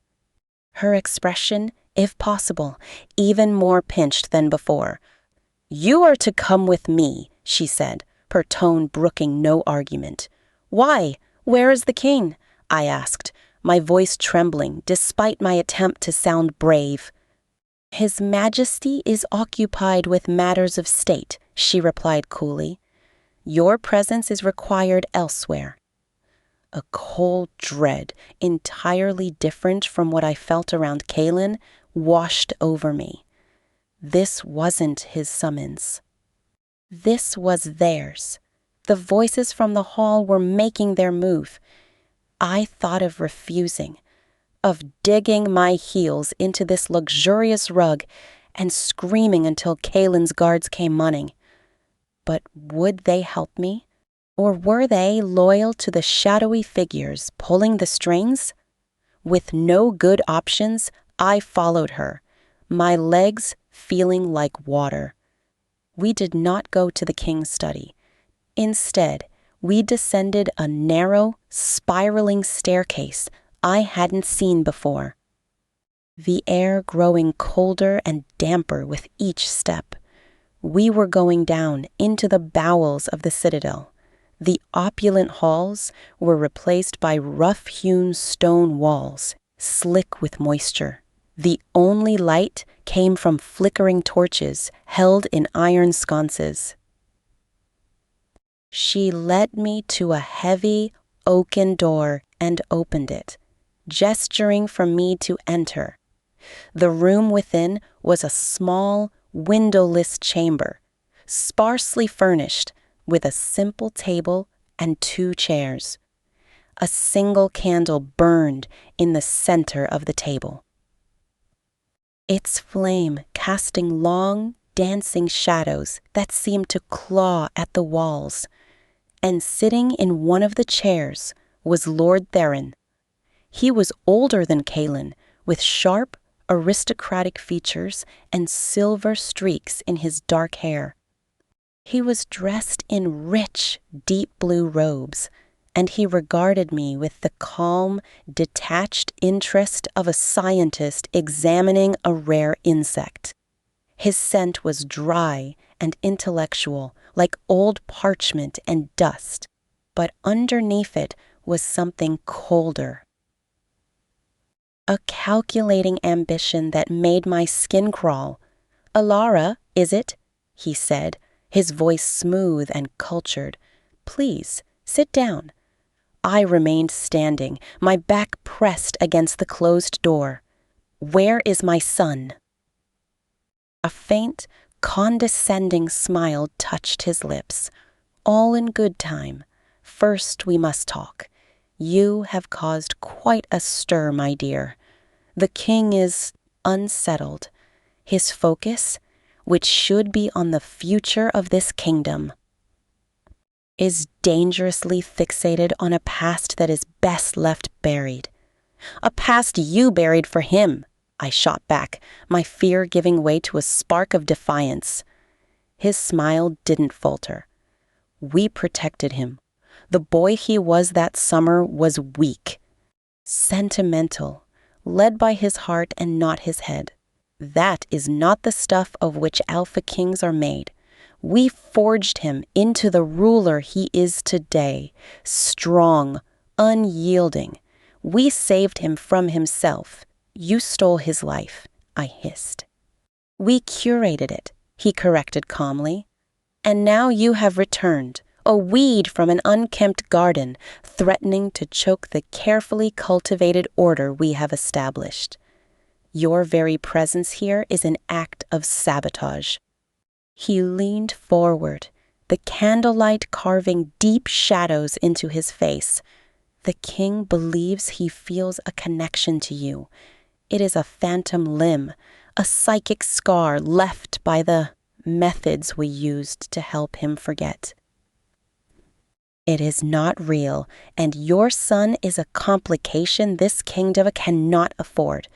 Her expression, if possible, even more pinched than before. "You are to come with me," she said, her tone brooking no argument. "Why? Where is the king?" I asked, my voice trembling despite my attempt to sound brave. "His Majesty is occupied with matters of state," she replied coolly. Your presence is required elsewhere." A cold dread, entirely different from what I felt around Kaelin, washed over me. This wasn't his summons. This was theirs. The voices from the hall were making their move. I thought of refusing, of digging my heels into this luxurious rug and screaming until Kaelin's guards came running. But would they help me? Or were they loyal to the shadowy figures pulling the strings? With no good options, I followed her, my legs feeling like water. We did not go to the king's study. Instead, we descended a narrow, spiraling staircase I hadn't seen before. The air growing colder and damper with each step. We were going down into the bowels of the citadel. The opulent halls were replaced by rough-hewn stone walls, slick with moisture. The only light came from flickering torches held in iron sconces. She led me to a heavy, oaken door and opened it, gesturing for me to enter. The room within was a small, windowless chamber, sparsely furnished, with a simple table and 2 chairs. A single candle burned in the center of the table, its flame casting long, dancing shadows that seemed to claw at the walls. And sitting in one of the chairs was Lord Theron. He was older than Kaelin, with sharp, aristocratic features and silver streaks in his dark hair. He was dressed in rich, deep blue robes, and he regarded me with the calm, detached interest of a scientist examining a rare insect. His scent was dry and intellectual, like old parchment and dust, but underneath it was something colder. A calculating ambition that made my skin crawl. "Alara, is it?" he said, his voice smooth and cultured. "Please, sit down." I remained standing, my back pressed against the closed door. "Where is my son?" A faint, condescending smile touched his lips. "All in good time. First we must talk. You have caused quite a stir, my dear. The king is unsettled. His focus, which should be on the future of this kingdom, is dangerously fixated on a past that is best left buried." "A past you buried for him," I shot back, my fear giving way to a spark of defiance. His smile didn't falter. "We protected him. The boy he was that summer was weak, sentimental, led by his heart and not his head. That is not the stuff of which alpha kings are made. We forged him into the ruler he is today, strong, unyielding. We saved him from himself. You stole his life," I hissed. "We curated it," he corrected calmly. "And now you have returned, a weed from an unkempt garden, threatening to choke the carefully cultivated order we have established. Your very presence here is an act of sabotage." He leaned forward, the candlelight carving deep shadows into his face. "The king believes he feels a connection to you. It is a phantom limb, a psychic scar left by the methods we used to help him forget. It is not real, and your son is a complication this kingdom cannot afford.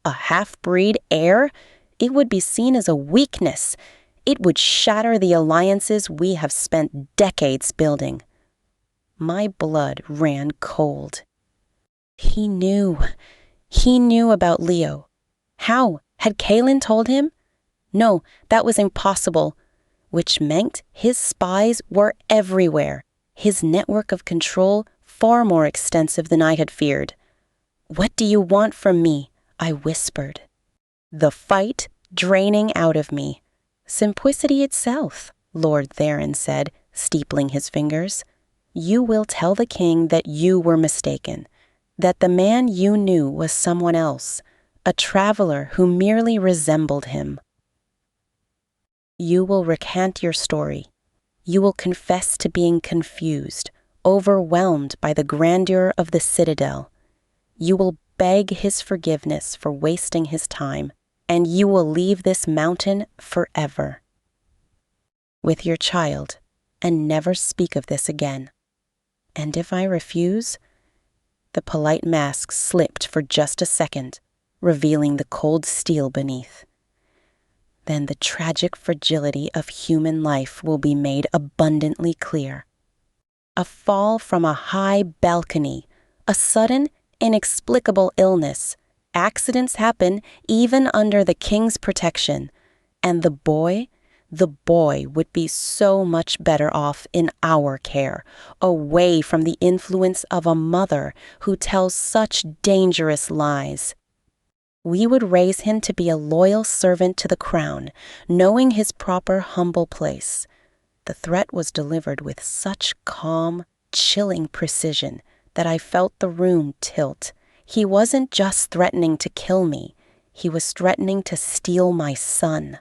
A half-breed heir? It would be seen as a weakness. It would shatter the alliances we have spent decades building." My blood ran cold. He knew. He knew about Leo. How? Had Kaelin told him? No, that was impossible. Which meant his spies were everywhere. His network of control far more extensive than I had feared. "What do you want from me?" I whispered. The fight draining out of me. "Simplicity itself," Lord Theron said, steepling his fingers. "You will tell the king that you were mistaken, that the man you knew was someone else, a traveler who merely resembled him. You will recant your story. You will confess to being confused, overwhelmed by the grandeur of the citadel. You will beg his forgiveness for wasting his time, and you will leave this mountain forever with your child and never speak of this again. And if I refuse?" The polite mask slipped for just a second, revealing the cold steel beneath. "Then the tragic fragility of human life will be made abundantly clear. A fall from a high balcony, a sudden, inexplicable illness. Accidents happen even under the king's protection. And the boy would be so much better off in our care, away from the influence of a mother who tells such dangerous lies. We would raise him to be a loyal servant to the crown, knowing his proper humble place." The threat was delivered with such calm, chilling precision that I felt the room tilt. He wasn't just threatening to kill me, he was threatening to steal my son.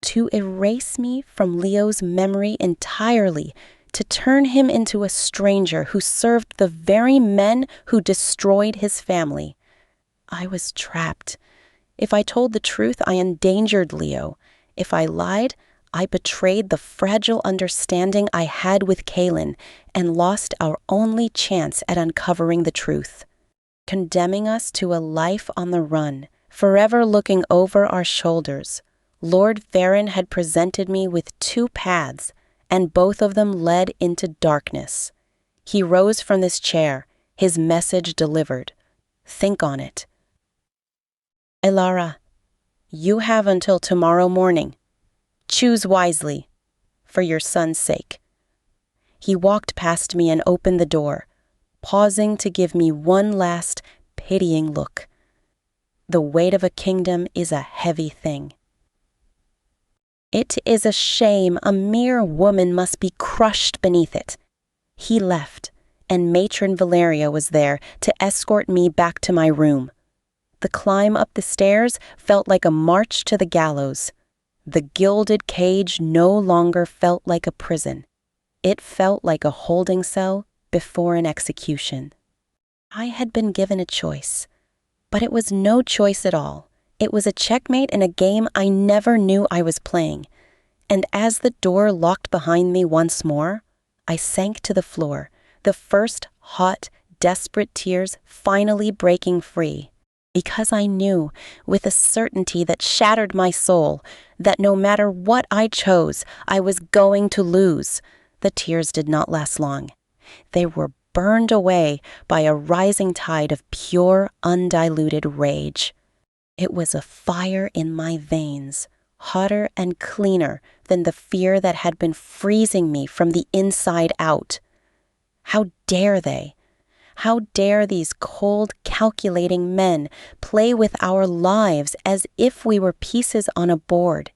To erase me from Leo's memory entirely, to turn him into a stranger who served the very men who destroyed his family. I was trapped. If I told the truth, I endangered Leo. If I lied, I betrayed the fragile understanding I had with Kaylin and lost our only chance at uncovering the truth. Condemning us to a life on the run, forever looking over our shoulders, Lord Theron had presented me with two paths, and both of them led into darkness. He rose from this chair, his message delivered. Think on it. "Elara, you have until tomorrow morning. Choose wisely, for your son's sake." He walked past me and opened the door, pausing to give me one last, pitying look. The weight of a kingdom is a heavy thing. It is a shame a mere woman must be crushed beneath it. He left, and Matron Valeria was there to escort me back to my room. The climb up the stairs felt like a march to the gallows. The gilded cage no longer felt like a prison. It felt like a holding cell before an execution. I had been given a choice, but it was no choice at all. It was a checkmate in a game I never knew I was playing. And as the door locked behind me once more, I sank to the floor, the first hot, desperate tears finally breaking free. Because I knew, with a certainty that shattered my soul, that no matter what I chose, I was going to lose. The tears did not last long. They were burned away by a rising tide of pure, undiluted rage. It was a fire in my veins, hotter and cleaner than the fear that had been freezing me from the inside out. How dare they? How dare these cold, calculating men play with our lives as if we were pieces on a board?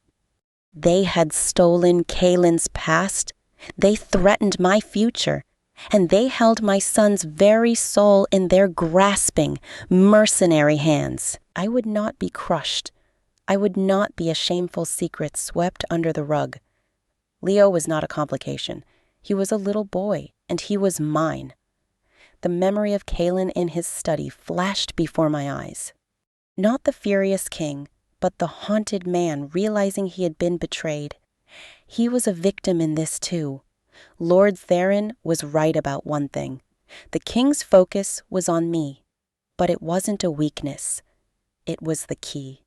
They had stolen Kaylin's past, they threatened my future, and they held my son's very soul in their grasping, mercenary hands. I would not be crushed. I would not be a shameful secret swept under the rug. Leo was not a complication. He was a little boy, and he was mine. The memory of Kaylin in his study flashed before my eyes. Not the furious king, but the haunted man realizing he had been betrayed. He was a victim in this too. Lord Theron was right about one thing. The king's focus was on me, but it wasn't a weakness. It was the key.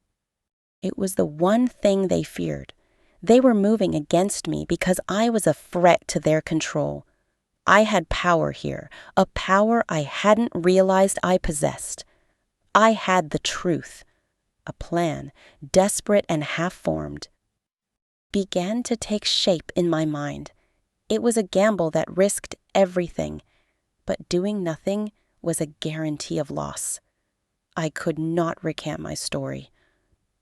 It was the one thing they feared. They were moving against me because I was a threat to their control. I had power here, a power I hadn't realized I possessed. I had the truth. A plan, desperate and half-formed, began to take shape in my mind. It was a gamble that risked everything, but doing nothing was a guarantee of loss. I could not recant my story.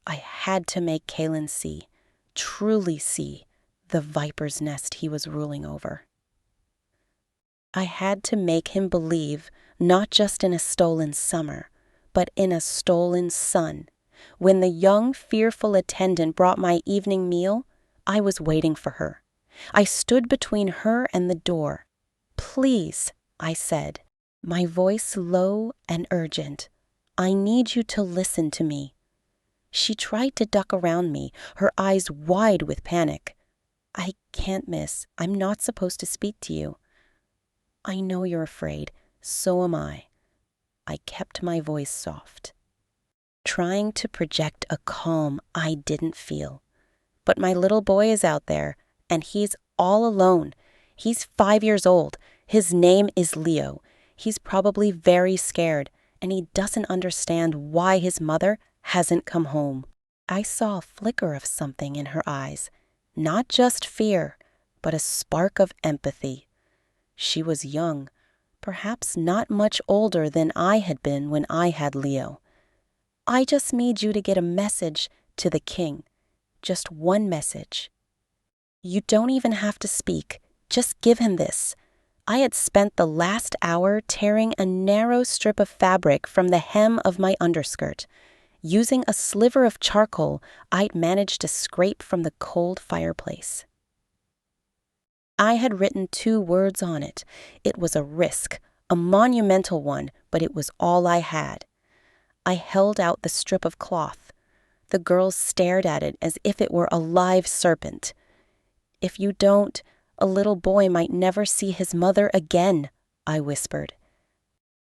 I had to make Kaylin see, truly see, the viper's nest he was ruling over. I had to make him believe not just in a stolen summer, but in a stolen sun. When the young, fearful attendant brought my evening meal, I was waiting for her. I stood between her and the door. "Please," I said, my voice low and urgent, "I need you to listen to me." She tried to duck around me, her eyes wide with panic. "I can't, miss. I'm not supposed to speak to you." "I know you're afraid. So am I." I kept my voice soft, trying to project a calm I didn't feel. "But my little boy is out there, and he's all alone. He's 5 years old. His name is Leo. He's probably very scared, and he doesn't understand why his mother hasn't come home." I saw a flicker of something in her eyes, not just fear, but a spark of empathy. She was young, perhaps not much older than I had been when I had Leo. "I just need you to get a message to the king. Just one message. You don't even have to speak. Just give him this." I had spent the last hour tearing a narrow strip of fabric from the hem of my underskirt. Using a sliver of charcoal I'd managed to scrape from the cold fireplace. I had written 2 words on it. It was a risk, a monumental one, but it was all I had. I held out the strip of cloth. The girls stared at it as if it were a live serpent. "If you don't, a little boy might never see his mother again," I whispered.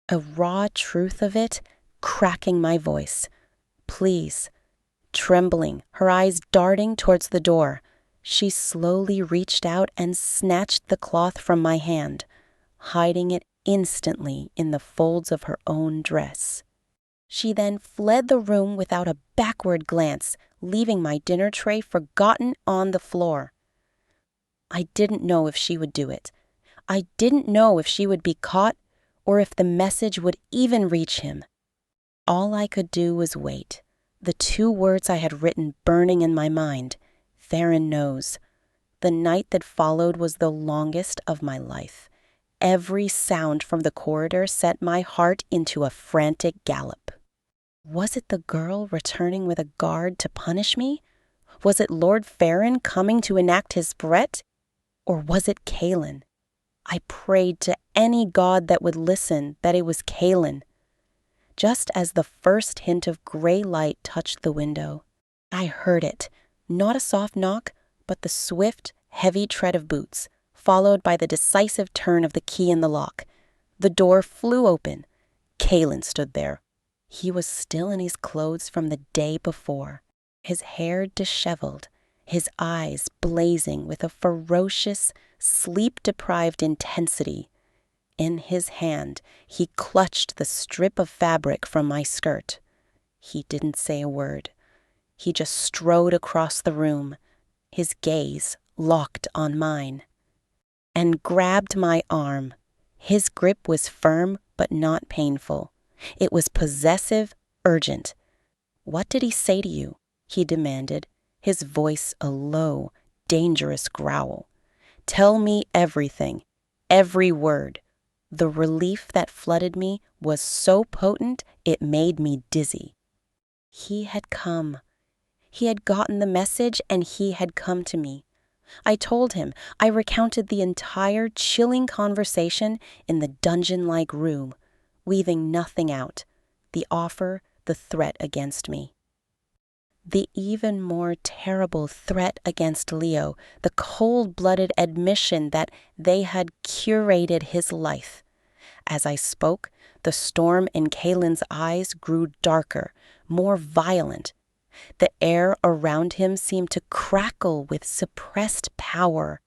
A raw truth of it, cracking my voice. "Please." Trembling, her eyes darting towards the door, she slowly reached out and snatched the cloth from my hand, hiding it instantly in the folds of her own dress. She then fled the room without a backward glance, leaving my dinner tray forgotten on the floor. I didn't know if she would do it. I didn't know if she would be caught or if the message would even reach him. All I could do was wait, the 2 words I had written burning in my mind. Theron knows. The night that followed was the longest of my life. Every sound from the corridor set my heart into a frantic gallop. Was it the girl returning with a guard to punish me? Was it Lord Theron coming to enact his threat? Or was it Kaelin? I prayed to any god that would listen that it was Kaelin. Just as the first hint of gray light touched the window, I heard it, not a soft knock, but the swift, heavy tread of boots, followed by the decisive turn of the key in the lock. The door flew open. Kaelin stood there. He was still in his clothes from the day before, his hair disheveled, his eyes blazing with a ferocious, sleep-deprived intensity. In his hand, he clutched the strip of fabric from my skirt. He didn't say a word. He just strode across the room, his gaze locked on mine, and grabbed my arm. His grip was firm but not painful. It was possessive, urgent. "What did he say to you?" he demanded, his voice a low, dangerous growl. "Tell me everything, every word." The relief that flooded me was so potent it made me dizzy. He had come. He had gotten the message and he had come to me. I told him. I recounted the entire chilling conversation in the dungeon-like room, leaving nothing out, the offer, the threat against me. The even more terrible threat against Leo, the cold-blooded admission that they had curated his life. As I spoke, the storm in Kaelin's eyes grew darker, more violent. The air around him seemed to crackle with suppressed power.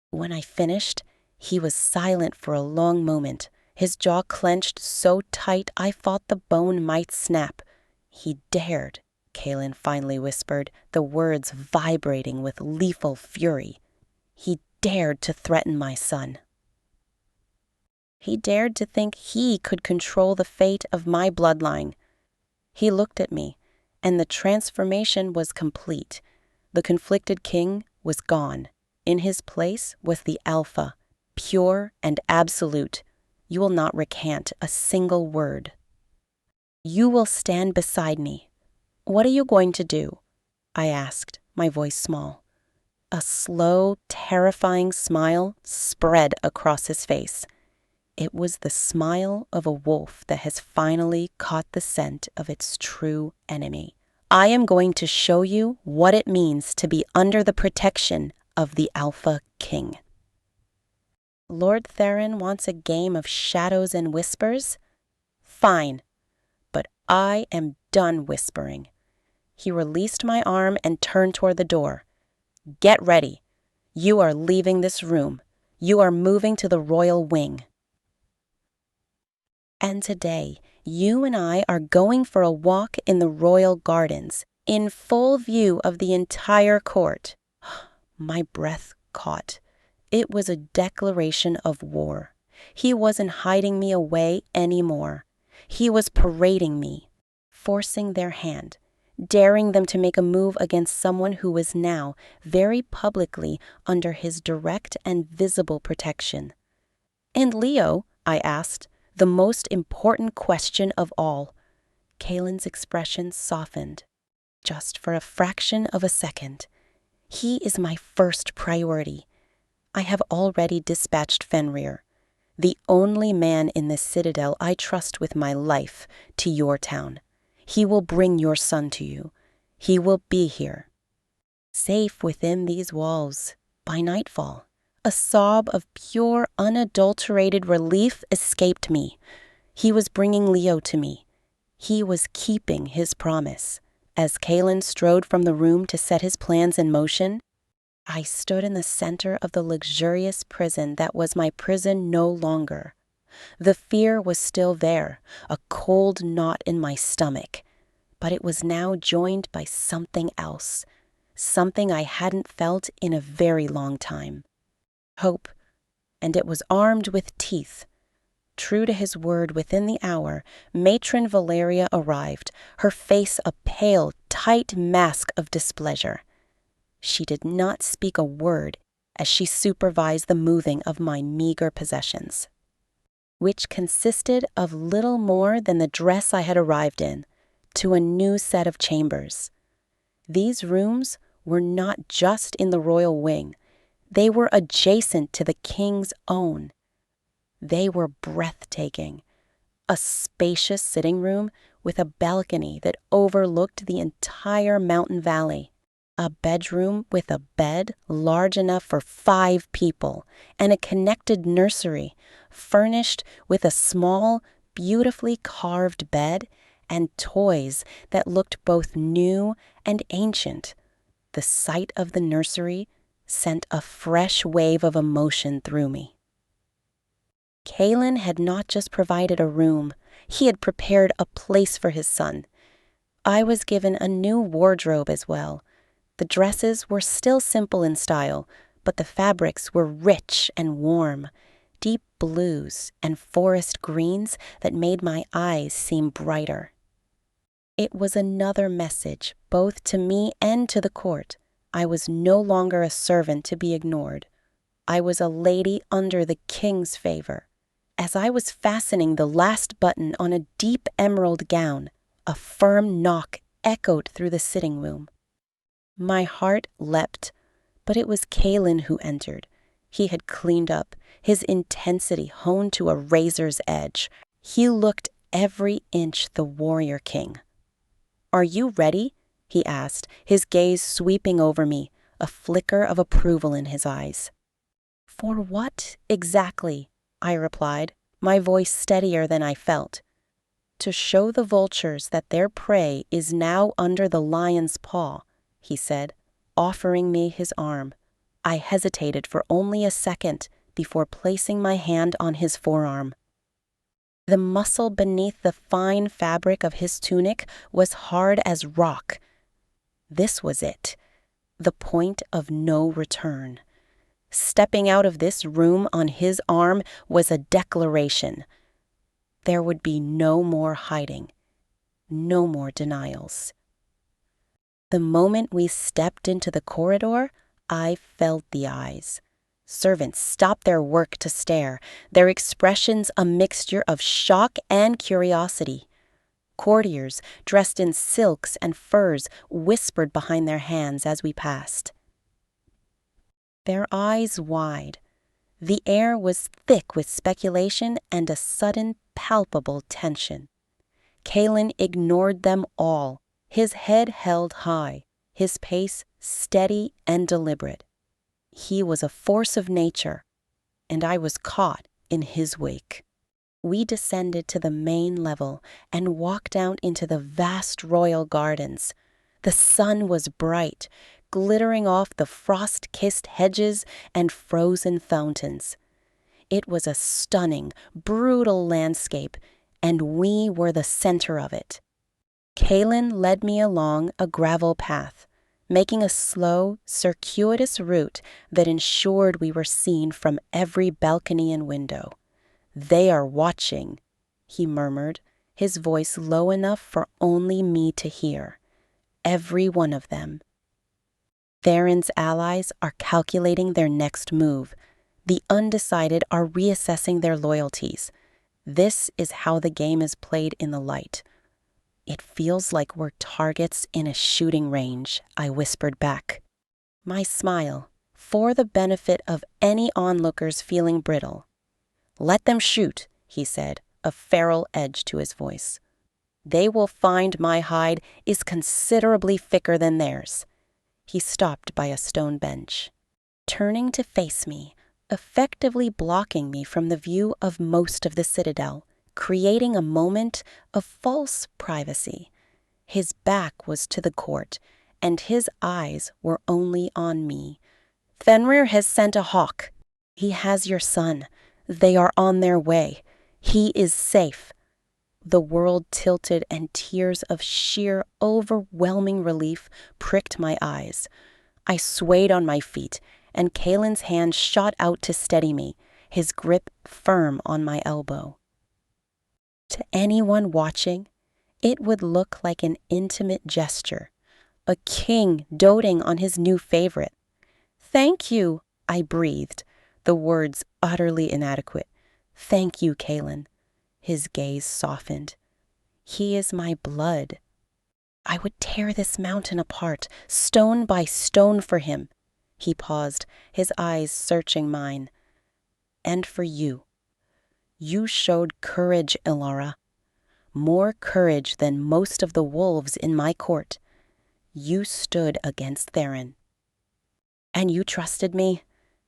When I finished, he was silent for a long moment, his jaw clenched so tight I thought the bone might snap. "He dared," Kaelin finally whispered, the words vibrating with lethal fury. "He dared to threaten my son. He dared to think he could control the fate of my bloodline." He looked at me, and the transformation was complete. The conflicted king was gone. In his place was the Alpha, pure and absolute. You will not recant a single word. You will stand beside me. What are you going to do? I asked, my voice small. A slow, terrifying smile spread across his face. It was the smile of a wolf that has finally caught the scent of its true enemy. I am going to show you what it means to be under the protection of the Alpha King. Lord Theron wants a game of shadows and whispers? Fine, but I am done whispering. He released my arm and turned toward the door. Get ready. You are leaving this room. You are moving to the royal wing. And today, you and I are going for a walk in the royal gardens, in full view of the entire court. My breath caught. It was a declaration of war. He wasn't hiding me away anymore. He was parading me, forcing their hand, daring them to make a move against someone who was now, very publicly, under his direct and visible protection. And Leo, I asked, the most important question of all. Kalen's expression softened, just for a fraction of a second. He is my first priority. I have already dispatched Fenrir, the only man in this citadel I trust with my life, to your town. He will bring your son to you. He will be here, safe within these walls, by nightfall. A sob of pure, unadulterated relief escaped me. He was bringing Leo to me. He was keeping his promise. As Kalen strode from the room to set his plans in motion, I stood in the center of the luxurious prison that was my prison no longer. The fear was still there, a cold knot in my stomach, but it was now joined by something else, something I hadn't felt in a very long time. Hope, and it was armed with teeth. True to his word, within the hour, Matron Valeria arrived, her face a pale, tight mask of displeasure. She did not speak a word as she supervised the moving of my meager possessions, which consisted of little more than the dress I had arrived in, to a new set of chambers. These rooms were not just in the royal wing. They were adjacent to the king's own. They were breathtaking. A spacious sitting room with a balcony that overlooked the entire mountain valley. A bedroom with a bed large enough for 5 people, and a connected nursery, furnished with a small, beautifully carved bed and toys that looked both new and ancient. The sight of the nursery sent a fresh wave of emotion through me. Kalen had not just provided a room, he had prepared a place for his son. I was given a new wardrobe as well. The dresses were still simple in style, but the fabrics were rich and warm, deep blues and forest greens that made my eyes seem brighter. It was another message, both to me and to the court. I was no longer a servant to be ignored. I was a lady under the king's favor. As I was fastening the last button on a deep emerald gown, a firm knock echoed through the sitting room. My heart leapt, but it was Kalen who entered. He had cleaned up, his intensity honed to a razor's edge. He looked every inch the warrior king. "Are you ready?" he asked, his gaze sweeping over me, a flicker of approval in his eyes. "For what exactly?" I replied, my voice steadier than I felt. "To show the vultures that their prey is now under the lion's paw," he said, offering me his arm. I hesitated for only a second before placing my hand on his forearm. The muscle beneath the fine fabric of his tunic was hard as rock. This was it, the point of no return. Stepping out of this room on his arm was a declaration. There would be no more hiding, no more denials. The moment we stepped into the corridor, I felt the eyes. Servants stopped their work to stare, their expressions a mixture of shock and curiosity. Courtiers, dressed in silks and furs, whispered behind their hands as we passed. Their eyes wide. The air was thick with speculation and a sudden, palpable tension. Kalen ignored them all, his head held high, his pace steady and deliberate. He was a force of nature, and I was caught in his wake. We descended to the main level and walked out into the vast royal gardens. The sun was bright, glittering off the frost-kissed hedges and frozen fountains. It was a stunning, brutal landscape, and we were the center of it. Kalen led me along a gravel path, making a slow, circuitous route that ensured we were seen from every balcony and window. "They are watching," he murmured, his voice low enough for only me to hear. "Every one of them." Theron's allies are calculating their next move. The undecided are reassessing their loyalties. This is how the game is played in the light. "It feels like we're targets in a shooting range," I whispered back. My smile, for the benefit of any onlookers feeling brittle. "Let them shoot," he said, a feral edge to his voice. "They will find my hide is considerably thicker than theirs." He stopped by a stone bench, turning to face me, effectively blocking me from the view of most of the citadel, creating a moment of false privacy. His back was to the court, and his eyes were only on me. "Fenrir has sent a hawk. He has your son. They are on their way. He is safe." The world tilted and tears of sheer, overwhelming relief pricked my eyes. I swayed on my feet, and Kalen's hand shot out to steady me, his grip firm on my elbow. To anyone watching, it would look like an intimate gesture, a king doting on his new favorite. "Thank you," I breathed, the words utterly inadequate. "Thank you, Kalen." His gaze softened. "He is my blood. I would tear this mountain apart, stone by stone for him." He paused, his eyes searching mine. "And for you. You showed courage, Ilara. More courage than most of the wolves in my court. You stood against Theron. And you trusted me?"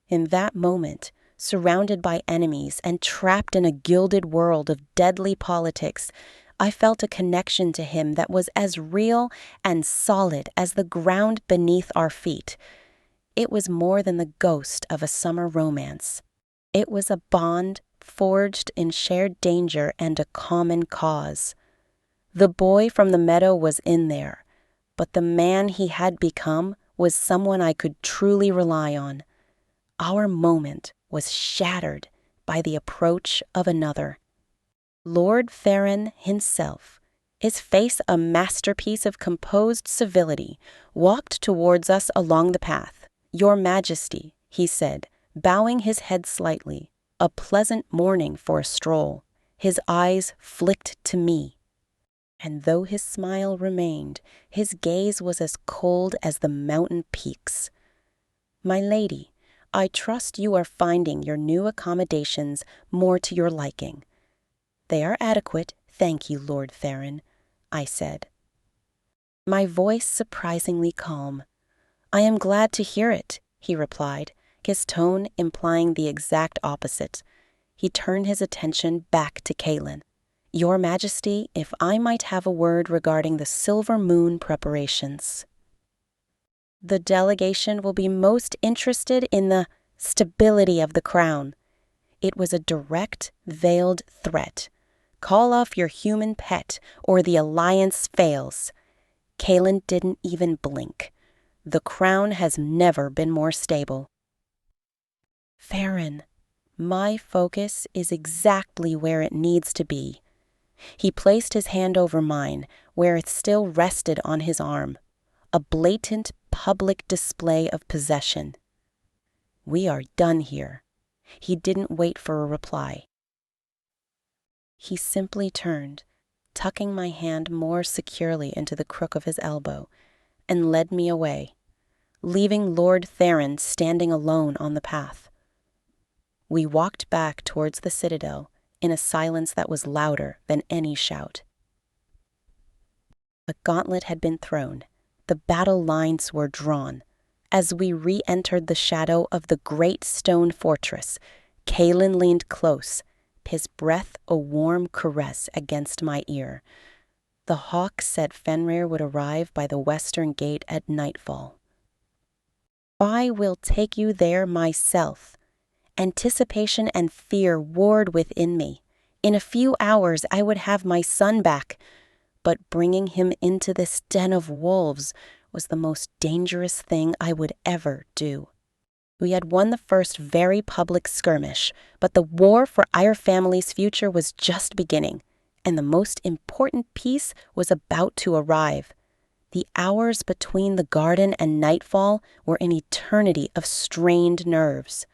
In that moment, surrounded by enemies and trapped in a gilded world of deadly politics, I felt a connection to him that was as real and solid as the ground beneath our feet. It was more than the ghost of a summer romance. It was a bond forged in shared danger and a common cause. The boy from the meadow was in there, but the man he had become was someone I could truly rely on. Our moment was shattered by the approach of another. Lord Theron himself, his face a masterpiece of composed civility, walked towards us along the path. "Your Majesty," he said, bowing his head slightly, "a pleasant morning for a stroll." His eyes flicked to me, and though his smile remained, his gaze was as cold as the mountain peaks. "My lady, I trust you are finding your new accommodations more to your liking." "They are adequate, thank you, Lord Theron," I said, my voice surprisingly calm. "I am glad to hear it," he replied, his tone implying the exact opposite. He turned his attention back to Kalen. "Your Majesty, if I might have a word regarding the Silver Moon preparations." "The delegation will be most interested in the stability of the crown." It was a direct, veiled threat. "Call off your human pet, or the alliance fails." Kalen didn't even blink. "The crown has never been more stable." "Theron, my focus is exactly where it needs to be." He placed his hand over mine, where it still rested on his arm. A blatant, public display of possession. "We are done here." He didn't wait for a reply. He simply turned, tucking my hand more securely into the crook of his elbow, and led me away, leaving Lord Theron standing alone on the path. We walked back towards the citadel in a silence that was louder than any shout. The gauntlet had been thrown. The battle lines were drawn. As we re-entered the shadow of the great stone fortress, Kaelin leaned close, his breath a warm caress against my ear. The hawk said Fenrir would arrive by the western gate at nightfall. "I will take you there myself." Anticipation and fear warred within me. In a few hours I would have my son back, but bringing him into this den of wolves was the most dangerous thing I would ever do. We had won the first very public skirmish, but the war for our family's future was just beginning, and the most important piece was about to arrive. The hours between the garden and nightfall were an eternity of strained nerves.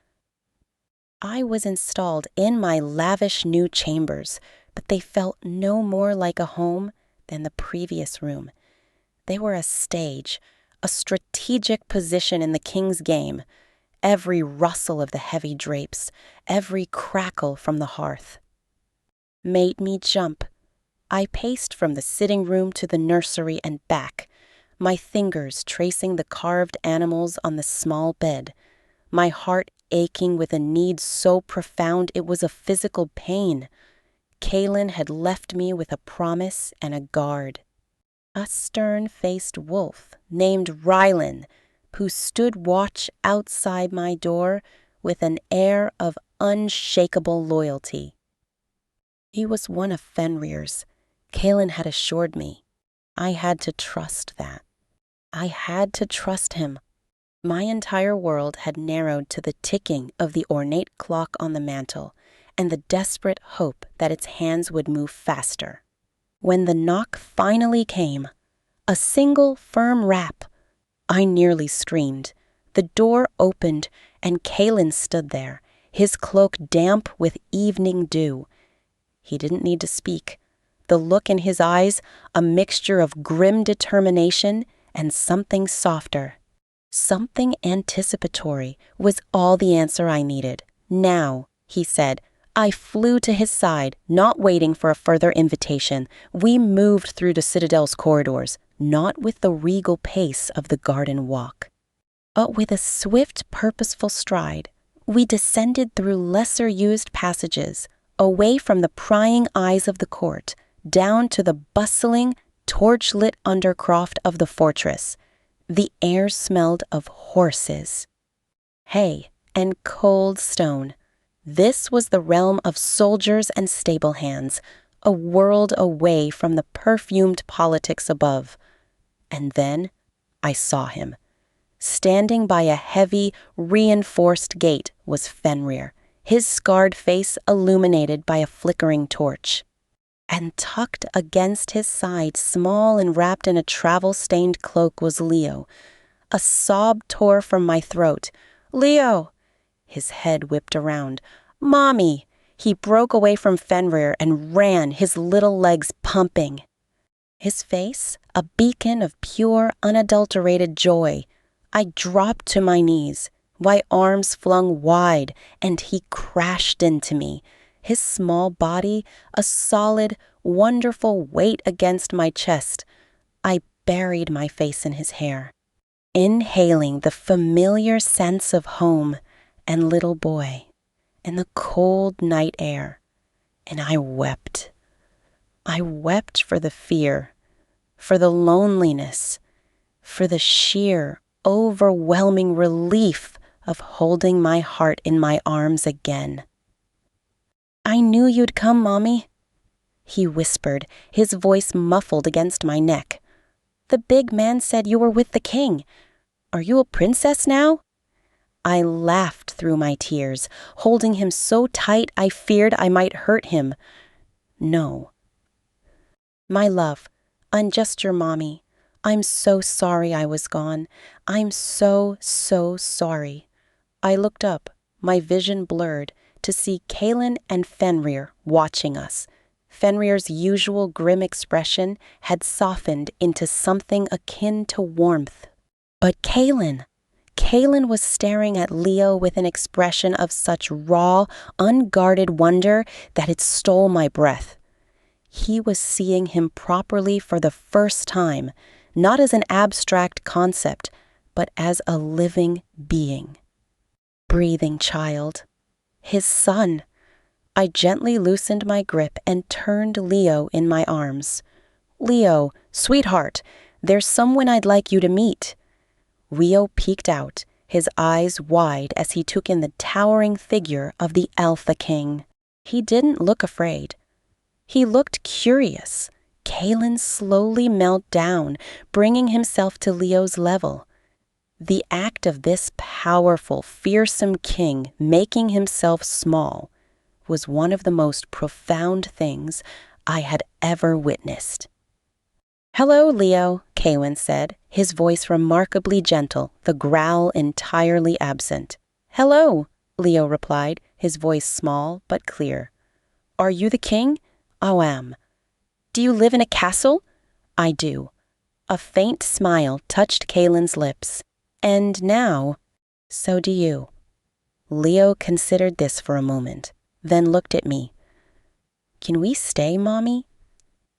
I was installed in my lavish new chambers, but they felt no more like a home than the previous room. They were a stage, a strategic position in the king's game. Every rustle of the heavy drapes, every crackle from the hearth, made me jump. I paced from the sitting room to the nursery and back, my fingers tracing the carved animals on the small bed, my heart aching with a need so profound it was a physical pain. Kaelin had left me with a promise and a guard. A stern-faced wolf named Rylan, who stood watch outside my door with an air of unshakable loyalty. He was one of Fenrir's. Kaelin had assured me. I had to trust that. I had to trust him. My entire world had narrowed to the ticking of the ornate clock on the mantel and the desperate hope that its hands would move faster. When the knock finally came, a single firm rap, I nearly screamed. The door opened, and Kaelin stood there, his cloak damp with evening dew. He didn't need to speak. The look in his eyes, a mixture of grim determination and something softer, something anticipatory, was all the answer I needed. "Now," he said. I flew to his side, not waiting for a further invitation. We moved through the citadel's corridors, not with the regal pace of the garden walk, but with a swift, purposeful stride. We descended through lesser-used passages, away from the prying eyes of the court, down to the bustling, torch-lit undercroft of the fortress. The air smelled of horses, hay, and cold stone. This was the realm of soldiers and stable hands, a world away from the perfumed politics above. And then I saw him. Standing by a heavy, reinforced gate was Fenrir, his scarred face illuminated by a flickering torch. And tucked against his side, small and wrapped in a travel-stained cloak, was Leo. A sob tore from my throat. "Leo!" His head whipped around. "Mommy!" He broke away from Fenrir and ran, his little legs pumping. His face, a beacon of pure, unadulterated joy. I dropped to my knees, my arms flung wide, and he crashed into me, his small body a solid, wonderful weight against my chest. I buried my face in his hair, inhaling the familiar sense of home and little boy in the cold night air, and I wept. I wept for the fear, for the loneliness, for the sheer, overwhelming relief of holding my heart in my arms again. "I knew you'd come, Mommy," he whispered, his voice muffled against my neck. "The big man said you were with the king. Are you a princess now?" I laughed through my tears, holding him so tight I feared I might hurt him. "No." "My love, I'm just your mommy. I'm so sorry I was gone. I'm so, so sorry. I looked up, my vision blurred, to see Kaelin and Fenrir watching us. Fenrir's usual grim expression had softened into something akin to warmth. But Kaelin was staring at Leo with an expression of such raw, unguarded wonder that it stole my breath. He was seeing him properly for the first time, not as an abstract concept, but as a living being. Breathing child. His son. I gently loosened my grip and turned Leo in my arms. Leo, sweetheart, there's someone I'd like you to meet. Leo peeked out, his eyes wide as he took in the towering figure of the Alpha King. He didn't look afraid. He looked curious. Kaelin slowly knelt down, bringing himself to Leo's level. The act of this powerful, fearsome king making himself small was one of the most profound things I had ever witnessed. "Hello, Leo," Kaelin said, his voice remarkably gentle, the growl entirely absent. "Hello," Leo replied, his voice small but clear. "Are you the king?" "I am." "Do you live in a castle?" "I do." A faint smile touched Kaelin's lips. "And now, so do you." Leo considered this for a moment, then looked at me. "Can we stay, Mommy?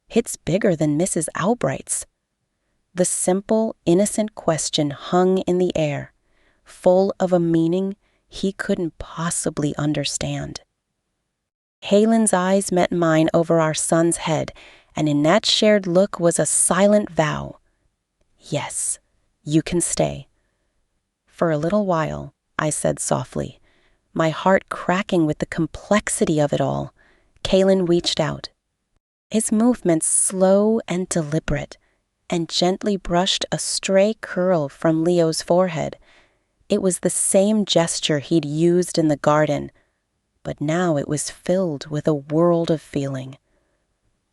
It's bigger than Mrs. Albright's." The simple, innocent question hung in the air, full of a meaning he couldn't possibly understand. Kaelin's eyes met mine over our son's head, and in that shared look was a silent vow. "Yes, you can stay." "For a little while," I said softly, my heart cracking with the complexity of it all. Kaelin reached out. His movements slow and deliberate, and gently brushed a stray curl from Leo's forehead. It was the same gesture he'd used in the garden, but now it was filled with a world of feeling.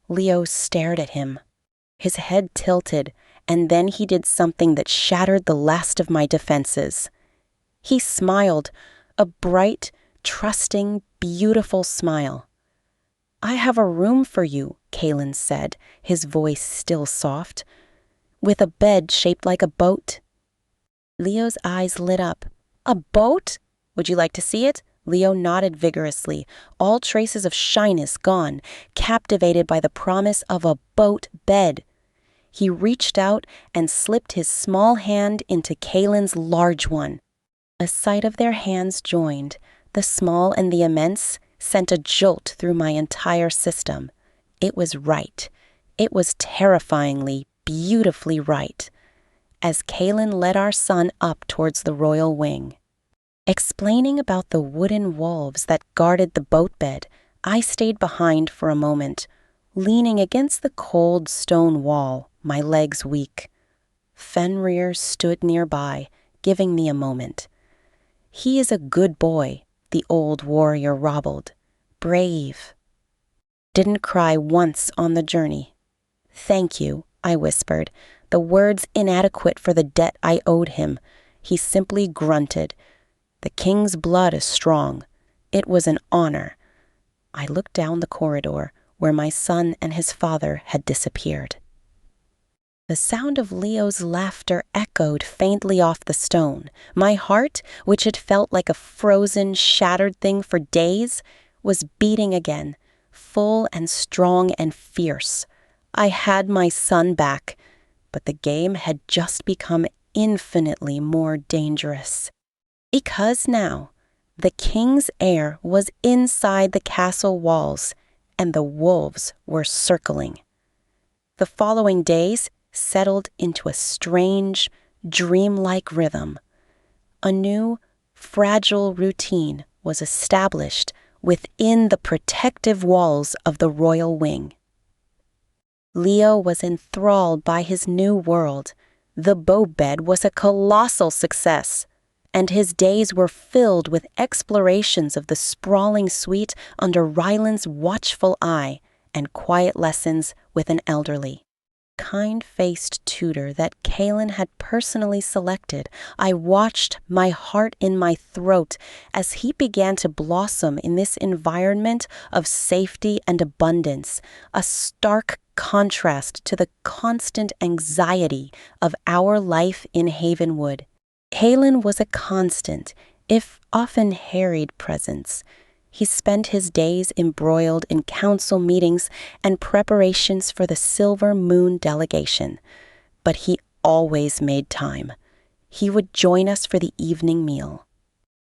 Leo stared at him, his head tilted, and then he did something that shattered the last of my defenses. He smiled, a bright, trusting, beautiful smile. "I have a room for you," Kaelin said, his voice still soft, "with a bed shaped like a boat." Leo's eyes lit up. "A boat? Would you like to see it?" Leo nodded vigorously, all traces of shyness gone, captivated by the promise of a boat bed. He reached out and slipped his small hand into Kaelin's large one. A sight of their hands joined, the small and the immense, sent a jolt through my entire system. It was right. It was terrifyingly, beautifully right. As Kaelin led our son up towards the royal wing. Explaining about the wooden wolves that guarded the boat bed, I stayed behind for a moment, leaning against the cold stone wall, my legs weak. Fenrir stood nearby, giving me a moment. "He is a good boy," the old warrior robbled. "Brave. Didn't cry once on the journey." "Thank you," I whispered, the words inadequate for the debt I owed him. He simply grunted. "The king's blood is strong. It was an honor." I looked down the corridor, where my son and his father had disappeared. The sound of Leo's laughter echoed faintly off the stone. My heart, which had felt like a frozen, shattered thing for days, was beating again, full and strong and fierce. I had my son back, but the game had just become infinitely more dangerous. Because now, the king's heir was inside the castle walls, and the wolves were circling. The following days settled into a strange, dreamlike rhythm. A new, fragile routine was established within the protective walls of the royal wing. Leo was enthralled by his new world. The boat bed was a colossal success, and his days were filled with explorations of the sprawling suite under Ryland's watchful eye and quiet lessons with an elderly. kind-faced tutor that Kaelin had personally selected, I watched, my heart in my throat, as he began to blossom in this environment of safety and abundance, a stark contrast to the constant anxiety of our life in Havenwood. Kaelin was a constant, if often harried presence. He spent his days embroiled in council meetings and preparations for the Silver Moon delegation, but he always made time. He would join us for the evening meal,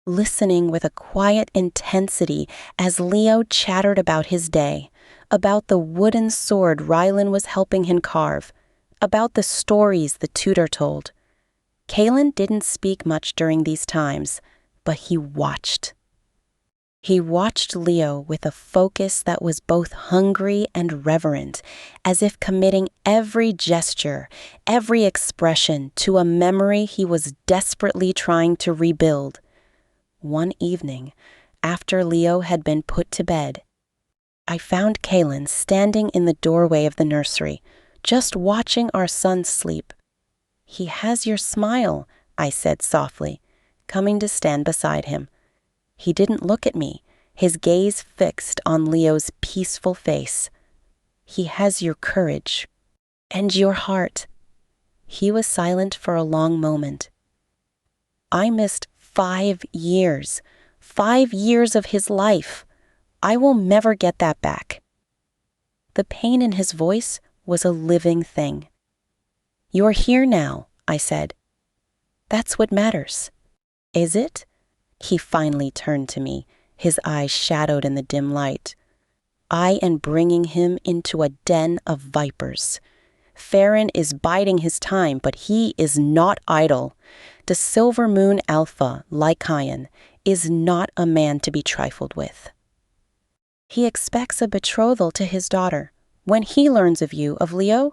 listening with a quiet intensity as Leo chattered about his day, about the wooden sword Rylan was helping him carve, about the stories the tutor told. Kaelin didn't speak much during these times, but he watched. He watched Leo with a focus that was both hungry and reverent, as if committing every gesture, every expression to a memory he was desperately trying to rebuild. One evening, after Leo had been put to bed, I found Kaelin standing in the doorway of the nursery, just watching our son sleep. "He has your smile," I said softly, coming to stand beside him. He didn't look at me, his gaze fixed on Leo's peaceful face. "He has your courage and your heart." He was silent for a long moment. "I missed 5 years, 5 years of his life. I will never get that back." The pain in his voice was a living thing. "You're here now," I said. "That's what matters." "Is it?" He finally turned to me, his eyes shadowed in the dim light. "I am bringing him into a den of vipers. Farron is biding his time, but he is not idle. The Silver Moon Alpha, Lycaon, is not a man to be trifled with. He expects a betrothal to his daughter. When he learns of you, of Leo,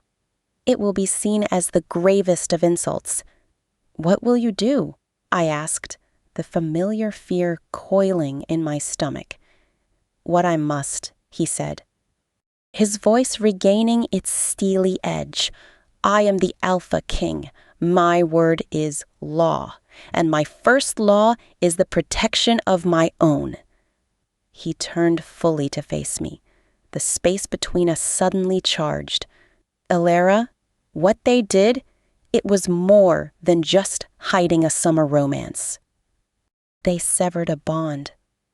it will be seen as the gravest of insults." "What will you do?" I asked, the familiar fear coiling in my stomach. "What I must," he said, his voice regaining its steely edge. "I am the Alpha King. My word is law, and my first law is the protection of my own." He turned fully to face me. The space between us suddenly charged. "Elara, what they did, it was more than just hiding a summer romance. They severed a bond,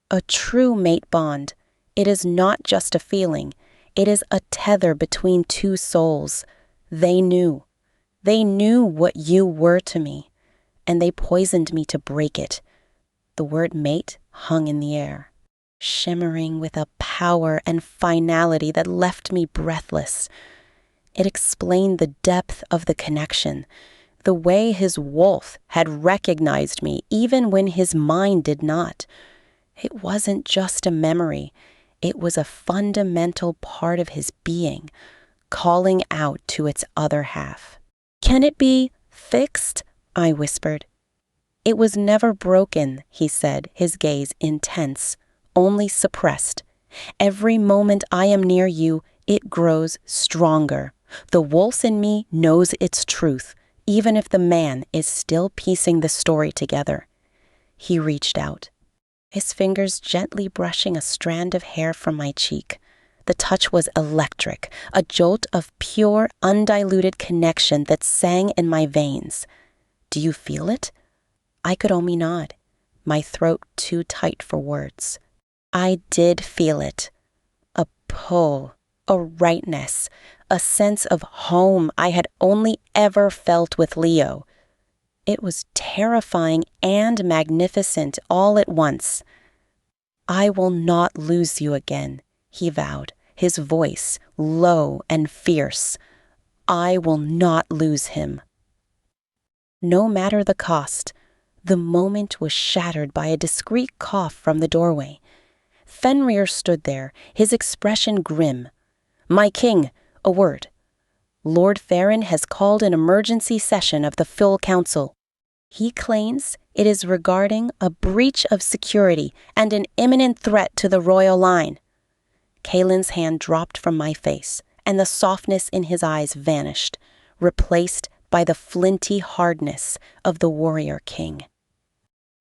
a true mate bond. It is not just a feeling. It is a tether between two souls. They knew. They knew what you were to me, and they poisoned me to break it." The word mate hung in the air, shimmering with a power and finality that left me breathless. It explained the depth of the connection, the way his wolf had recognized me even when his mind did not. It wasn't just a memory. It was a fundamental part of his being, calling out to its other half. "Can it be fixed?" I whispered. "It was never broken," he said, his gaze intense, only suppressed. "Every moment I am near you, it grows stronger. The wolf in me knows its truth, even if the man is still piecing the story together." He reached out, his fingers gently brushing a strand of hair from my cheek. The touch was electric, a jolt of pure, undiluted connection that sang in my veins. "Do you feel it?" I could only nod, my throat too tight for words. I did feel it. A pull, a rightness, a sense of home I had only ever felt with Leo. It was terrifying and magnificent all at once. "I will not lose you again," he vowed, his voice low and fierce. "I will not lose him." No matter the cost, the moment was shattered by a discreet cough from the doorway. Fenrir stood there, his expression grim. "My king, a word. Lord Farron has called an emergency session of the full council. He claims it is regarding a breach of security and an imminent threat to the royal line." Kaelin's hand dropped from my face, and the softness in his eyes vanished, replaced by the flinty hardness of the warrior king.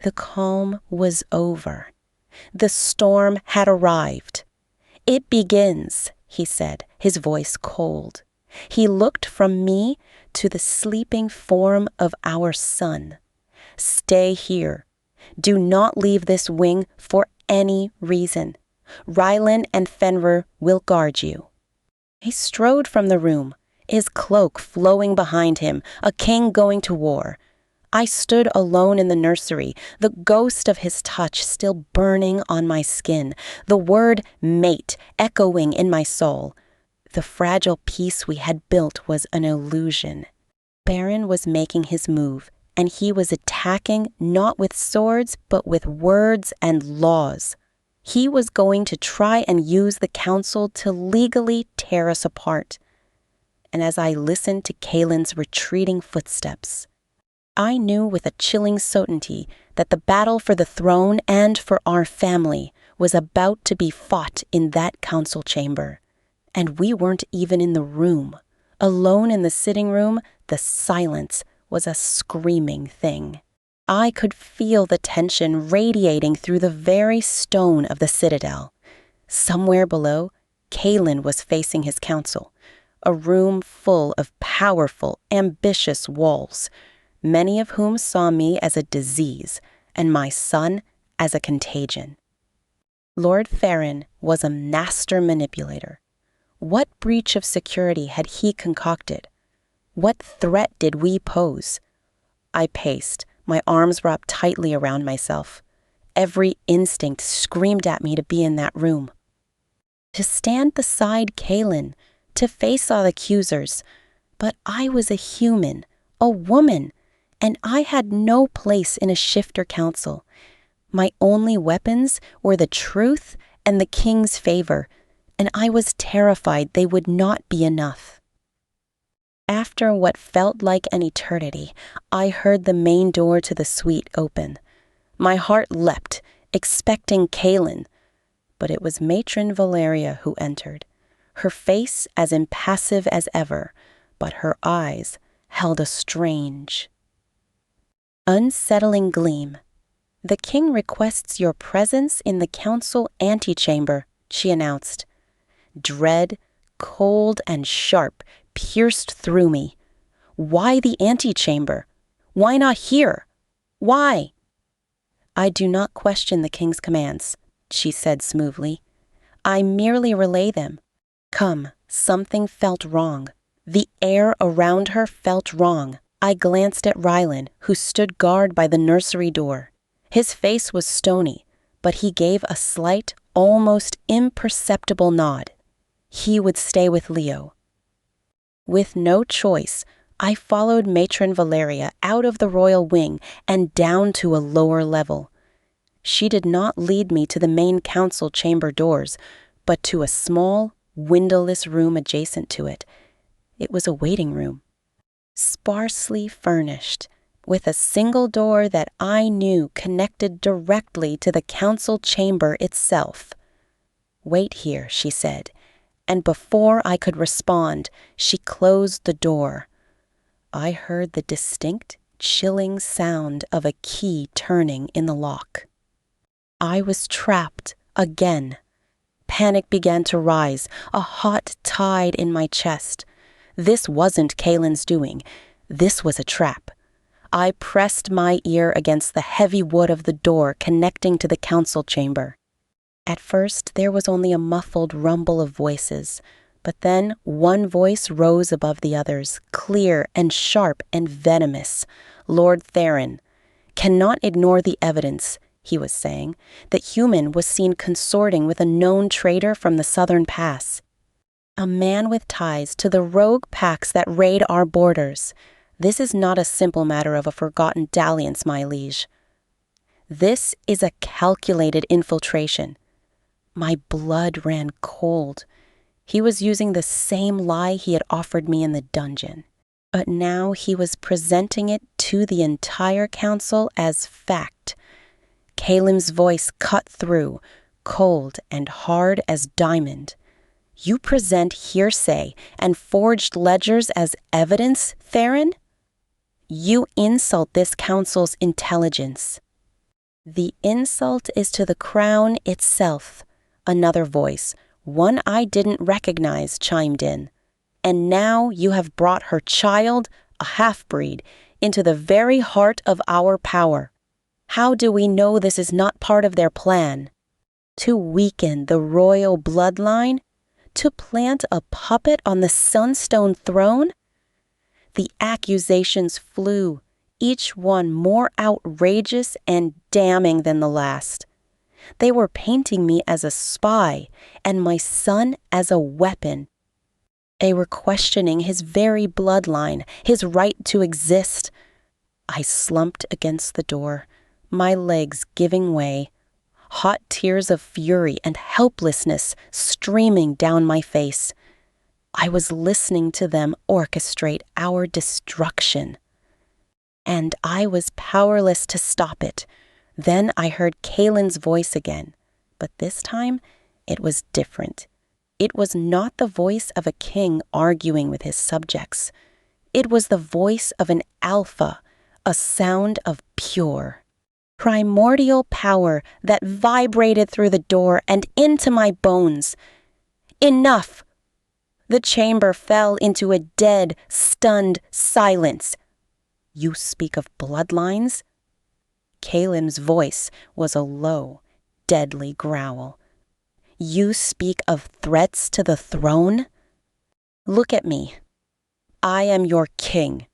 The calm was over. The storm had arrived. "It begins," he said, his voice cold. He looked from me to the sleeping form of our son. "Stay here. Do not leave this wing for any reason. Rylan and Fenrir will guard you." He strode from the room, his cloak flowing behind him, a king going to war. I stood alone in the nursery, the ghost of his touch still burning on my skin, the word mate echoing in my soul. The fragile peace we had built was an illusion. Baron was making his move, and he was attacking not with swords but with words and laws. He was going to try and use the council to legally tear us apart. And as I listened to Kaelin's retreating footsteps, I knew with a chilling certainty that the battle for the throne and for our family was about to be fought in that council chamber. And we weren't even in the room. Alone in the sitting room, the silence was a screaming thing. I could feel the tension radiating through the very stone of the citadel. Somewhere below, Kaelin was facing his council, a room full of powerful, ambitious walls, many of whom saw me as a disease and my son as a contagion. Lord Farron was a master manipulator. What breach of security had he concocted? What threat did we pose? I paced, my arms wrapped tightly around myself. Every instinct screamed at me to be in that room. To stand beside Kaelin, to face our accusers. But I was a human, a woman, and I had no place in a shifter council. My only weapons were the truth and the king's favor, and I was terrified they would not be enough. After what felt like an eternity, I heard the main door to the suite open. My heart leapt, expecting Kaelin, but it was Matron Valeria who entered, her face as impassive as ever, but her eyes held a strange, unsettling gleam. "The king requests your presence in the council antechamber," she announced. Dread, cold and sharp, pierced through me. Why the antechamber? Why not here? Why? "I do not question the king's commands," she said smoothly. "I merely relay them. Come, something felt wrong. The air around her felt wrong." I glanced at Rylan, who stood guard by the nursery door. His face was stony, but he gave a slight, almost imperceptible nod. He would stay with Leo. With no choice, I followed Matron Valeria out of the royal wing and down to a lower level. She did not lead me to the main council chamber doors, but to a small, windowless room adjacent to it. It was a waiting room, sparsely furnished, with a single door that I knew connected directly to the council chamber itself. "Wait here," she said, and before I could respond, she closed the door. I heard the distinct, chilling sound of a key turning in the lock. I was trapped again. Panic began to rise, a hot tide in my chest. This wasn't Kaelin's doing. This was a trap. I pressed my ear against the heavy wood of the door connecting to the council chamber. At first, there was only a muffled rumble of voices, but then one voice rose above the others, clear and sharp and venomous. "Lord Theron cannot ignore the evidence," he was saying. "That human was seen consorting with a known traitor from the southern pass. A man with ties to the rogue packs that raid our borders. This is not a simple matter of a forgotten dalliance, my liege. This is a calculated infiltration." My blood ran cold. He was using the same lie he had offered me in the dungeon, but now he was presenting it to the entire council as fact. Kaelin's voice cut through, cold and hard as diamond. You present hearsay and forged ledgers as evidence, Theron? You insult this council's intelligence. The insult is to the crown itself, another voice, one I didn't recognize, chimed in. And now you have brought her child, a half-breed, into the very heart of our power. How do we know this is not part of their plan? To weaken the royal bloodline? To plant a puppet on the Sunstone throne? The accusations flew, each one more outrageous and damning than the last. They were painting me as a spy and my son as a weapon. They were questioning his very bloodline, his right to exist. I slumped against the door, my legs giving way, hot tears of fury and helplessness streaming down my face. I was listening to them orchestrate our destruction. And I was powerless to stop it. Then I heard Kaelin's voice again, but this time it was different. It was not the voice of a king arguing with his subjects. It was the voice of an alpha, a sound of pure, primordial power that vibrated through the door and into my bones. Enough! The chamber fell into a dead, stunned silence. You speak of bloodlines? Kaelin's voice was a low, deadly growl. You speak of threats to the throne? Look at me. I am your king.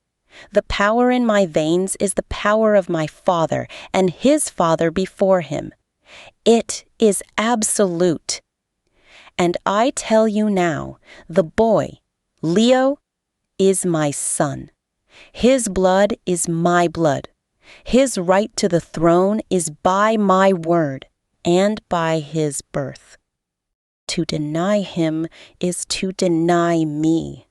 The power in my veins is the power of my father and his father before him. It is absolute. And I tell you now, the boy, Leo, is my son. His blood is my blood. His right to the throne is by my word and by his birth. To deny him is to deny me.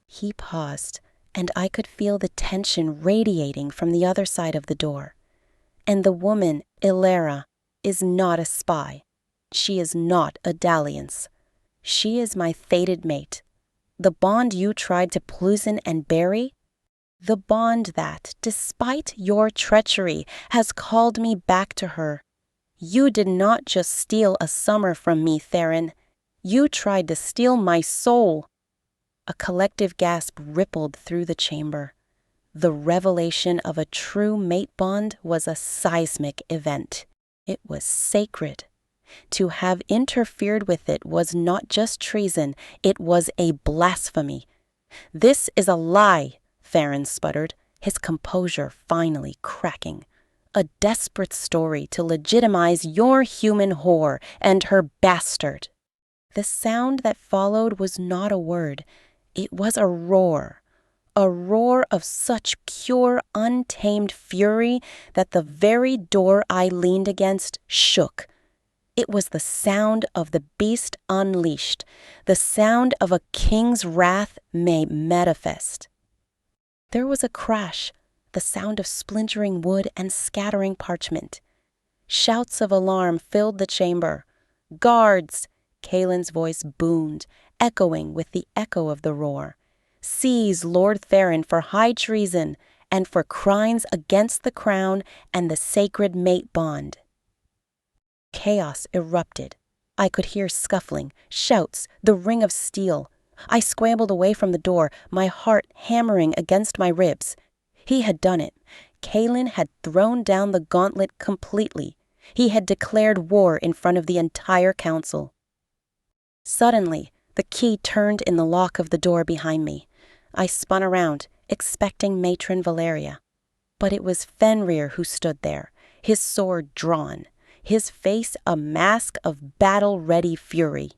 He paused, and I could feel the tension radiating from the other side of the door. And the woman, Ilera, is not a spy. She is not a dalliance. She is my fated mate. The bond you tried to poison and bury? The bond that, despite your treachery, has called me back to her. You did not just steal a summer from me, Theron. You tried to steal my soul. A collective gasp rippled through the chamber. The revelation of a true mate bond was a seismic event. It was sacred. To have interfered with it was not just treason, it was a blasphemy. This is a lie, Theron sputtered, his composure finally cracking. A desperate story to legitimize your human whore and her bastard. The sound that followed was not a word. It was a roar of such pure, untamed fury that the very door I leaned against shook. It was the sound of the beast unleashed, the sound of a king's wrath made manifest. There was a crash, the sound of splintering wood and scattering parchment. Shouts of alarm filled the chamber. Guards! Kaelin's voice boomed, echoing with the echo of the roar. Seize Lord Theron for high treason and for crimes against the crown and the sacred mate bond. Chaos erupted. I could hear scuffling, shouts, the ring of steel. I scrambled away from the door, my heart hammering against my ribs. He had done it. Kaelin had thrown down the gauntlet completely. He had declared war in front of the entire council. Suddenly, the key turned in the lock of the door behind me. I spun around, expecting Matron Valeria. But it was Fenrir who stood there, his sword drawn, his face a mask of battle-ready fury.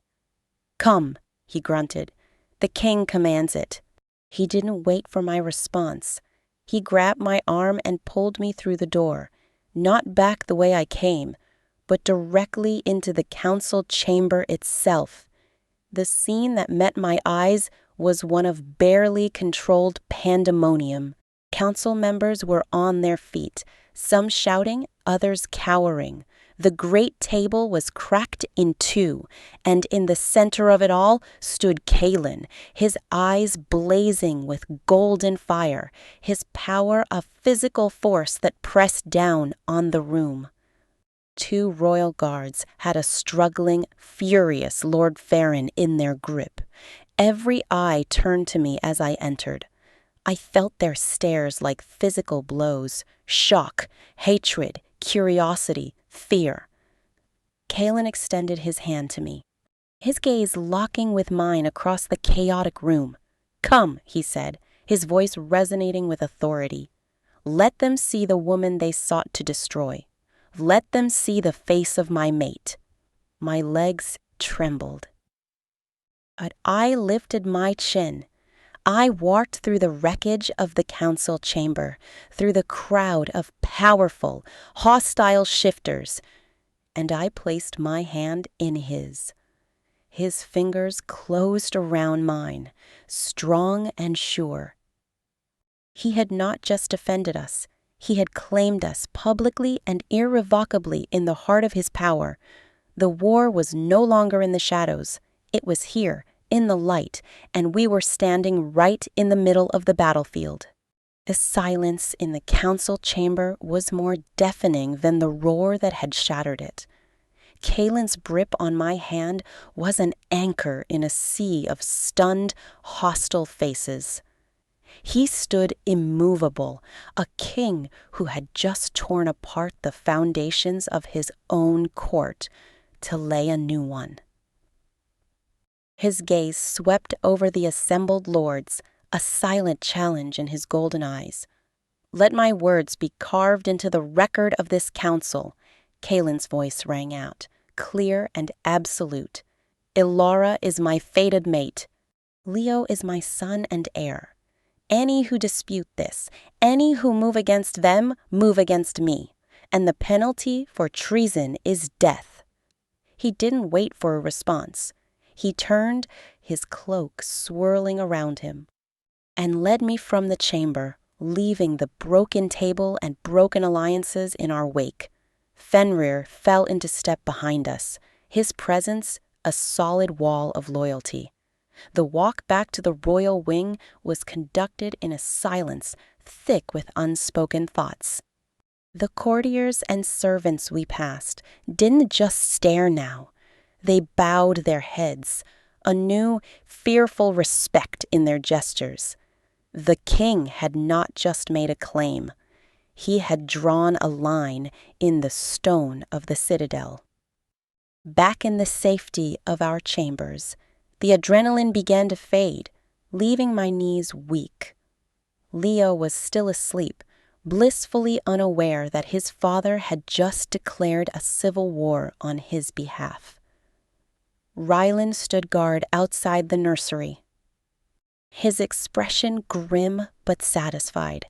"Come," he grunted. "The king commands it." He didn't wait for my response. He grabbed my arm and pulled me through the door, not back the way I came, but directly into the council chamber itself. The scene that met my eyes was one of barely controlled pandemonium. Council members were on their feet, some shouting, others cowering. The great table was cracked in two, and in the center of it all stood Kalen, his eyes blazing with golden fire, his power a physical force that pressed down on the room. 2 royal guards had a struggling, furious Lord Farron in their grip. Every eye turned to me as I entered. I felt their stares like physical blows, shock, hatred, curiosity, fear. Kalen extended his hand to me, his gaze locking with mine across the chaotic room. "Come," he said, his voice resonating with authority. "Let them see the woman they sought to destroy. Let them see the face of my mate." My legs trembled. But I lifted my chin. I walked through the wreckage of the council chamber, through the crowd of powerful, hostile shifters, and I placed my hand in his. His fingers closed around mine, strong and sure. He had not just defended us. He had claimed us publicly and irrevocably in the heart of his power. The war was no longer in the shadows. It was here, in the light, and we were standing right in the middle of the battlefield. The silence in the council chamber was more deafening than the roar that had shattered it. Kalen's grip on my hand was an anchor in a sea of stunned, hostile faces. He stood immovable, a king who had just torn apart the foundations of his own court to lay a new one. His gaze swept over the assembled lords, a silent challenge in his golden eyes. "Let my words be carved into the record of this council," Kalen's voice rang out, clear and absolute. "Ilara is my fated mate. Leo is my son and heir. Any who dispute this, any who move against them, move against me, and the penalty for treason is death." He didn't wait for a response. He turned, his cloak swirling around him, and led me from the chamber, leaving the broken table and broken alliances in our wake. Fenrir fell into step behind us, his presence a solid wall of loyalty. The walk back to the royal wing was conducted in a silence thick with unspoken thoughts. The courtiers and servants we passed didn't just stare now. They bowed their heads, a new, fearful respect in their gestures. The king had not just made a claim. He had drawn a line in the stone of the citadel. Back in the safety of our chambers, the adrenaline began to fade, leaving my knees weak. Leo was still asleep, blissfully unaware that his father had just declared a civil war on his behalf. Rylan stood guard outside the nursery, his expression grim but satisfied.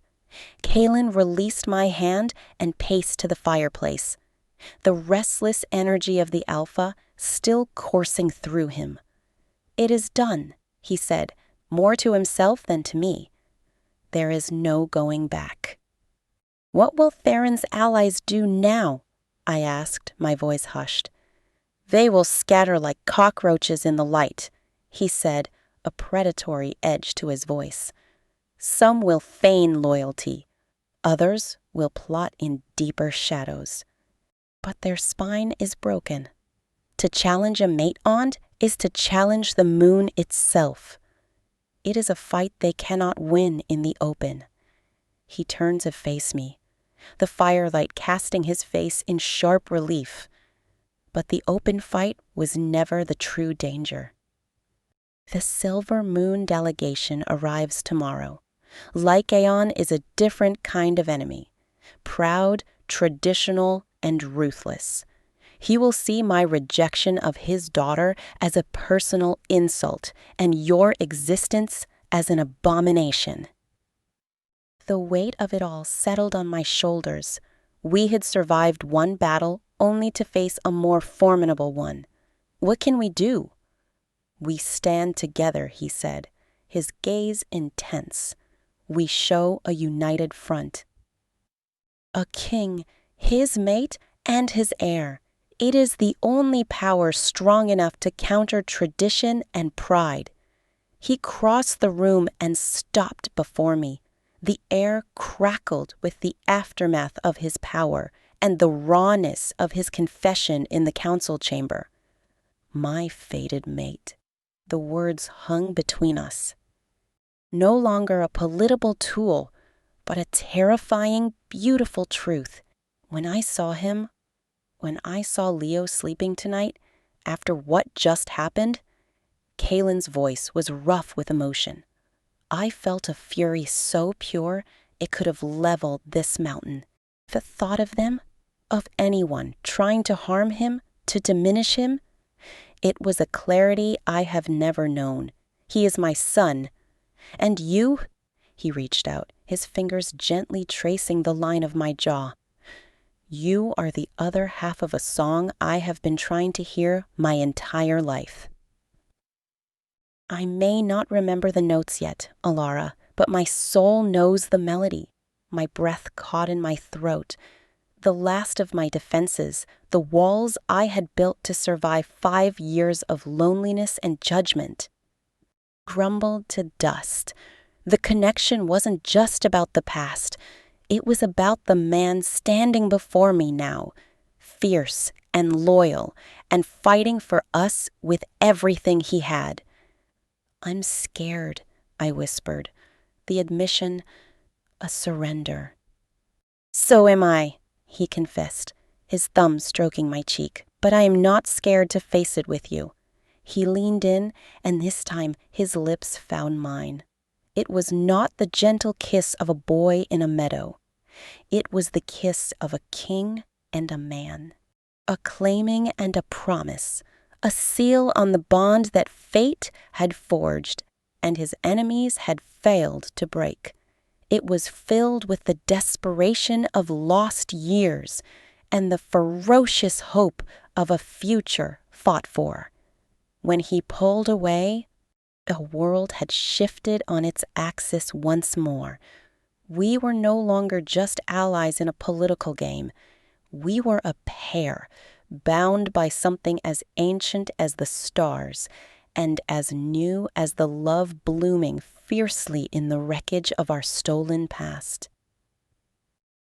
Kalen released my hand and paced to the fireplace, the restless energy of the alpha still coursing through him. "It is done," he said, more to himself than to me. "There is no going back." "What will Theron's allies do now?" I asked, my voice hushed. "They will scatter like cockroaches in the light," he said, a predatory edge to his voice. "Some will feign loyalty. Others will plot in deeper shadows. But their spine is broken. To challenge a mate on is to challenge the moon itself. It is a fight they cannot win in the open." He turned to face me, the firelight casting his face in sharp relief. But the open fight was never the true danger. "The Silver Moon delegation arrives tomorrow. Lycaon is a different kind of enemy, proud, traditional, and ruthless. He will see my rejection of his daughter as a personal insult and your existence as an abomination." The weight of it all settled on my shoulders. We had survived one battle only to face a more formidable one. What can we do? "We stand together," he said, his gaze intense. "We show a united front." A king, his mate, and his heir. It is the only power strong enough to counter tradition and pride. He crossed the room and stopped before me. The air crackled with the aftermath of his power and the rawness of his confession in the council chamber. My fated mate. The words hung between us. No longer a political tool, but a terrifying, beautiful truth. When I saw Leo sleeping tonight, after what just happened, Kaylin's voice was rough with emotion. I felt a fury so pure it could have leveled this mountain. The thought of them, of anyone trying to harm him, to diminish him, it was a clarity I have never known. He is my son. And you? He reached out, his fingers gently tracing the line of my jaw. You are the other half of a song I have been trying to hear my entire life. I may not remember the notes yet, Alara, but my soul knows the melody. My breath caught in my throat. The last of my defenses, the walls I had built to survive 5 years of loneliness and judgment, crumbled to dust. The connection wasn't just about the past. It was about the man standing before me now, fierce and loyal, and fighting for us with everything he had. I'm scared, I whispered. The admission, a surrender. So am I, he confessed, his thumb stroking my cheek. But I am not scared to face it with you. He leaned in, and this time his lips found mine. It was not the gentle kiss of a boy in a meadow. It was the kiss of a king and a man. A claiming and a promise. A seal on the bond that fate had forged and his enemies had failed to break. It was filled with the desperation of lost years and the ferocious hope of a future fought for. When he pulled away, a world had shifted on its axis once more. We were no longer just allies in a political game. We were a pair, bound by something as ancient as the stars and as new as the love blooming fiercely in the wreckage of our stolen past.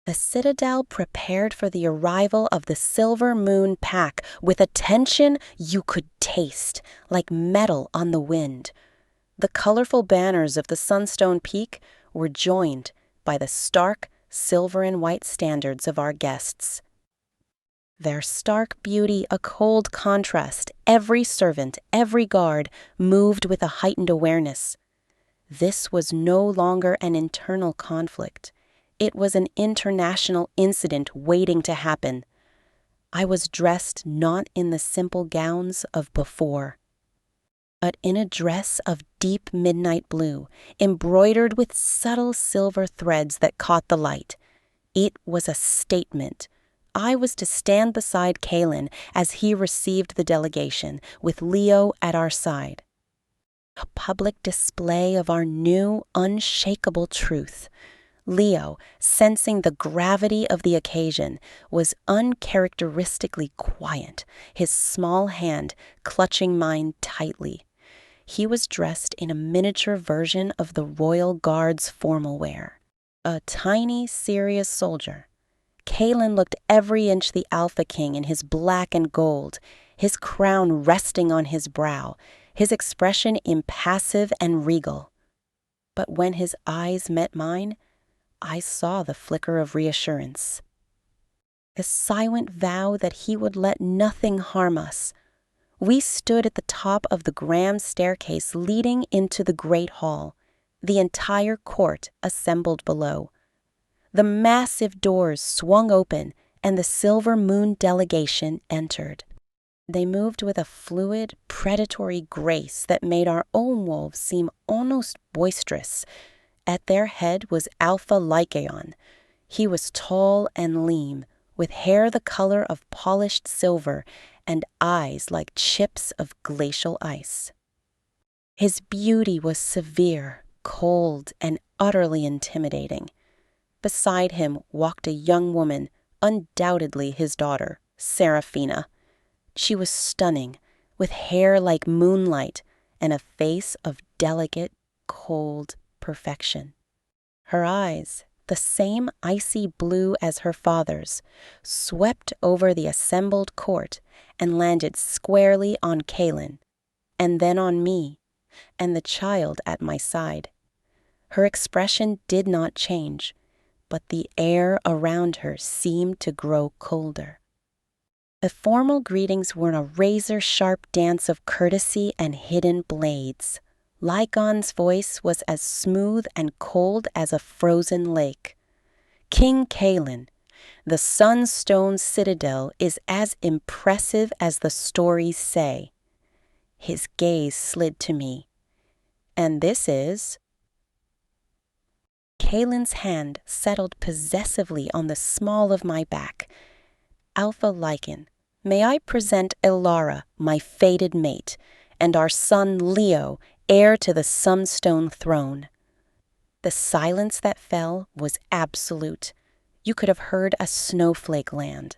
The Citadel prepared for the arrival of the Silver Moon Pack with a tension you could taste, like metal on the wind. The colorful banners of the Sunstone Peak were joined by the stark silver and white standards of our guests. Their stark beauty a cold contrast, every servant, every guard moved with a heightened awareness. This was no longer an internal conflict. It was an international incident waiting to happen. I was dressed not in the simple gowns of before, but in a dress of deep midnight blue, embroidered with subtle silver threads that caught the light. It was a statement. I was to stand beside Kaylin as he received the delegation, with Leo at our side. A public display of our new, unshakable truth. Leo, sensing the gravity of the occasion, was uncharacteristically quiet, his small hand clutching mine tightly. He was dressed in a miniature version of the Royal Guard's formal wear. A tiny, serious soldier. Kaylin looked every inch the Alpha King in his black and gold, his crown resting on his brow, his expression impassive and regal. But when his eyes met mine, I saw the flicker of reassurance. The silent vow that he would let nothing harm us. We stood at the top of the grand staircase leading into the great hall, the entire court assembled below. The massive doors swung open, and the Silver Moon delegation entered. They moved with a fluid, predatory grace that made our own wolves seem almost boisterous. At their head was Alpha Lycaon. He was tall and lean, with hair the color of polished silver and eyes like chips of glacial ice. His beauty was severe, cold, and utterly intimidating. Beside him walked a young woman, undoubtedly his daughter, Seraphina. She was stunning, with hair like moonlight and a face of delicate, cold perfection. Her eyes, the same icy blue as her father's, swept over the assembled court and landed squarely on Kaelin, and then on me, and the child at my side. Her expression did not change, but the air around her seemed to grow colder. The formal greetings were a razor-sharp dance of courtesy and hidden blades. Lycon's voice was as smooth and cold as a frozen lake. King Kaelin, the Sunstone Citadel is as impressive as the stories say. His gaze slid to me. And this is... Kaelin's hand settled possessively on the small of my back. Alpha Lycan, may I present Ilara, my fated mate, and our son Leo, heir to the Sunstone throne. The silence that fell was absolute. You could have heard a snowflake land.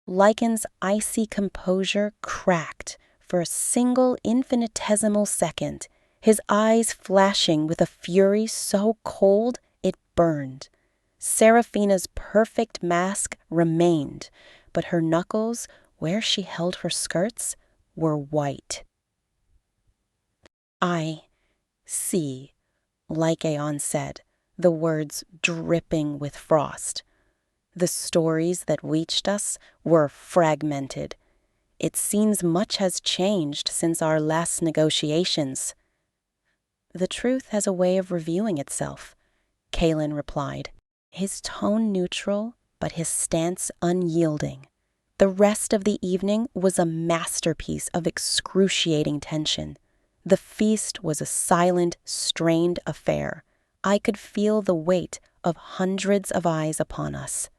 Lycan's icy composure cracked for a single infinitesimal second, his eyes flashing with a fury so cold it burned. Seraphina's perfect mask remained, but her knuckles, where she held her skirts, were white. "I see," Lycaon said, the words dripping with frost. The stories that reached us were fragmented. It seems much has changed since our last negotiations. The truth has a way of reviewing itself, Kaelin replied, his tone neutral, but his stance unyielding. The rest of the evening was a masterpiece of excruciating tension. The feast was a silent, strained affair. I could feel the weight of hundreds of eyes upon us.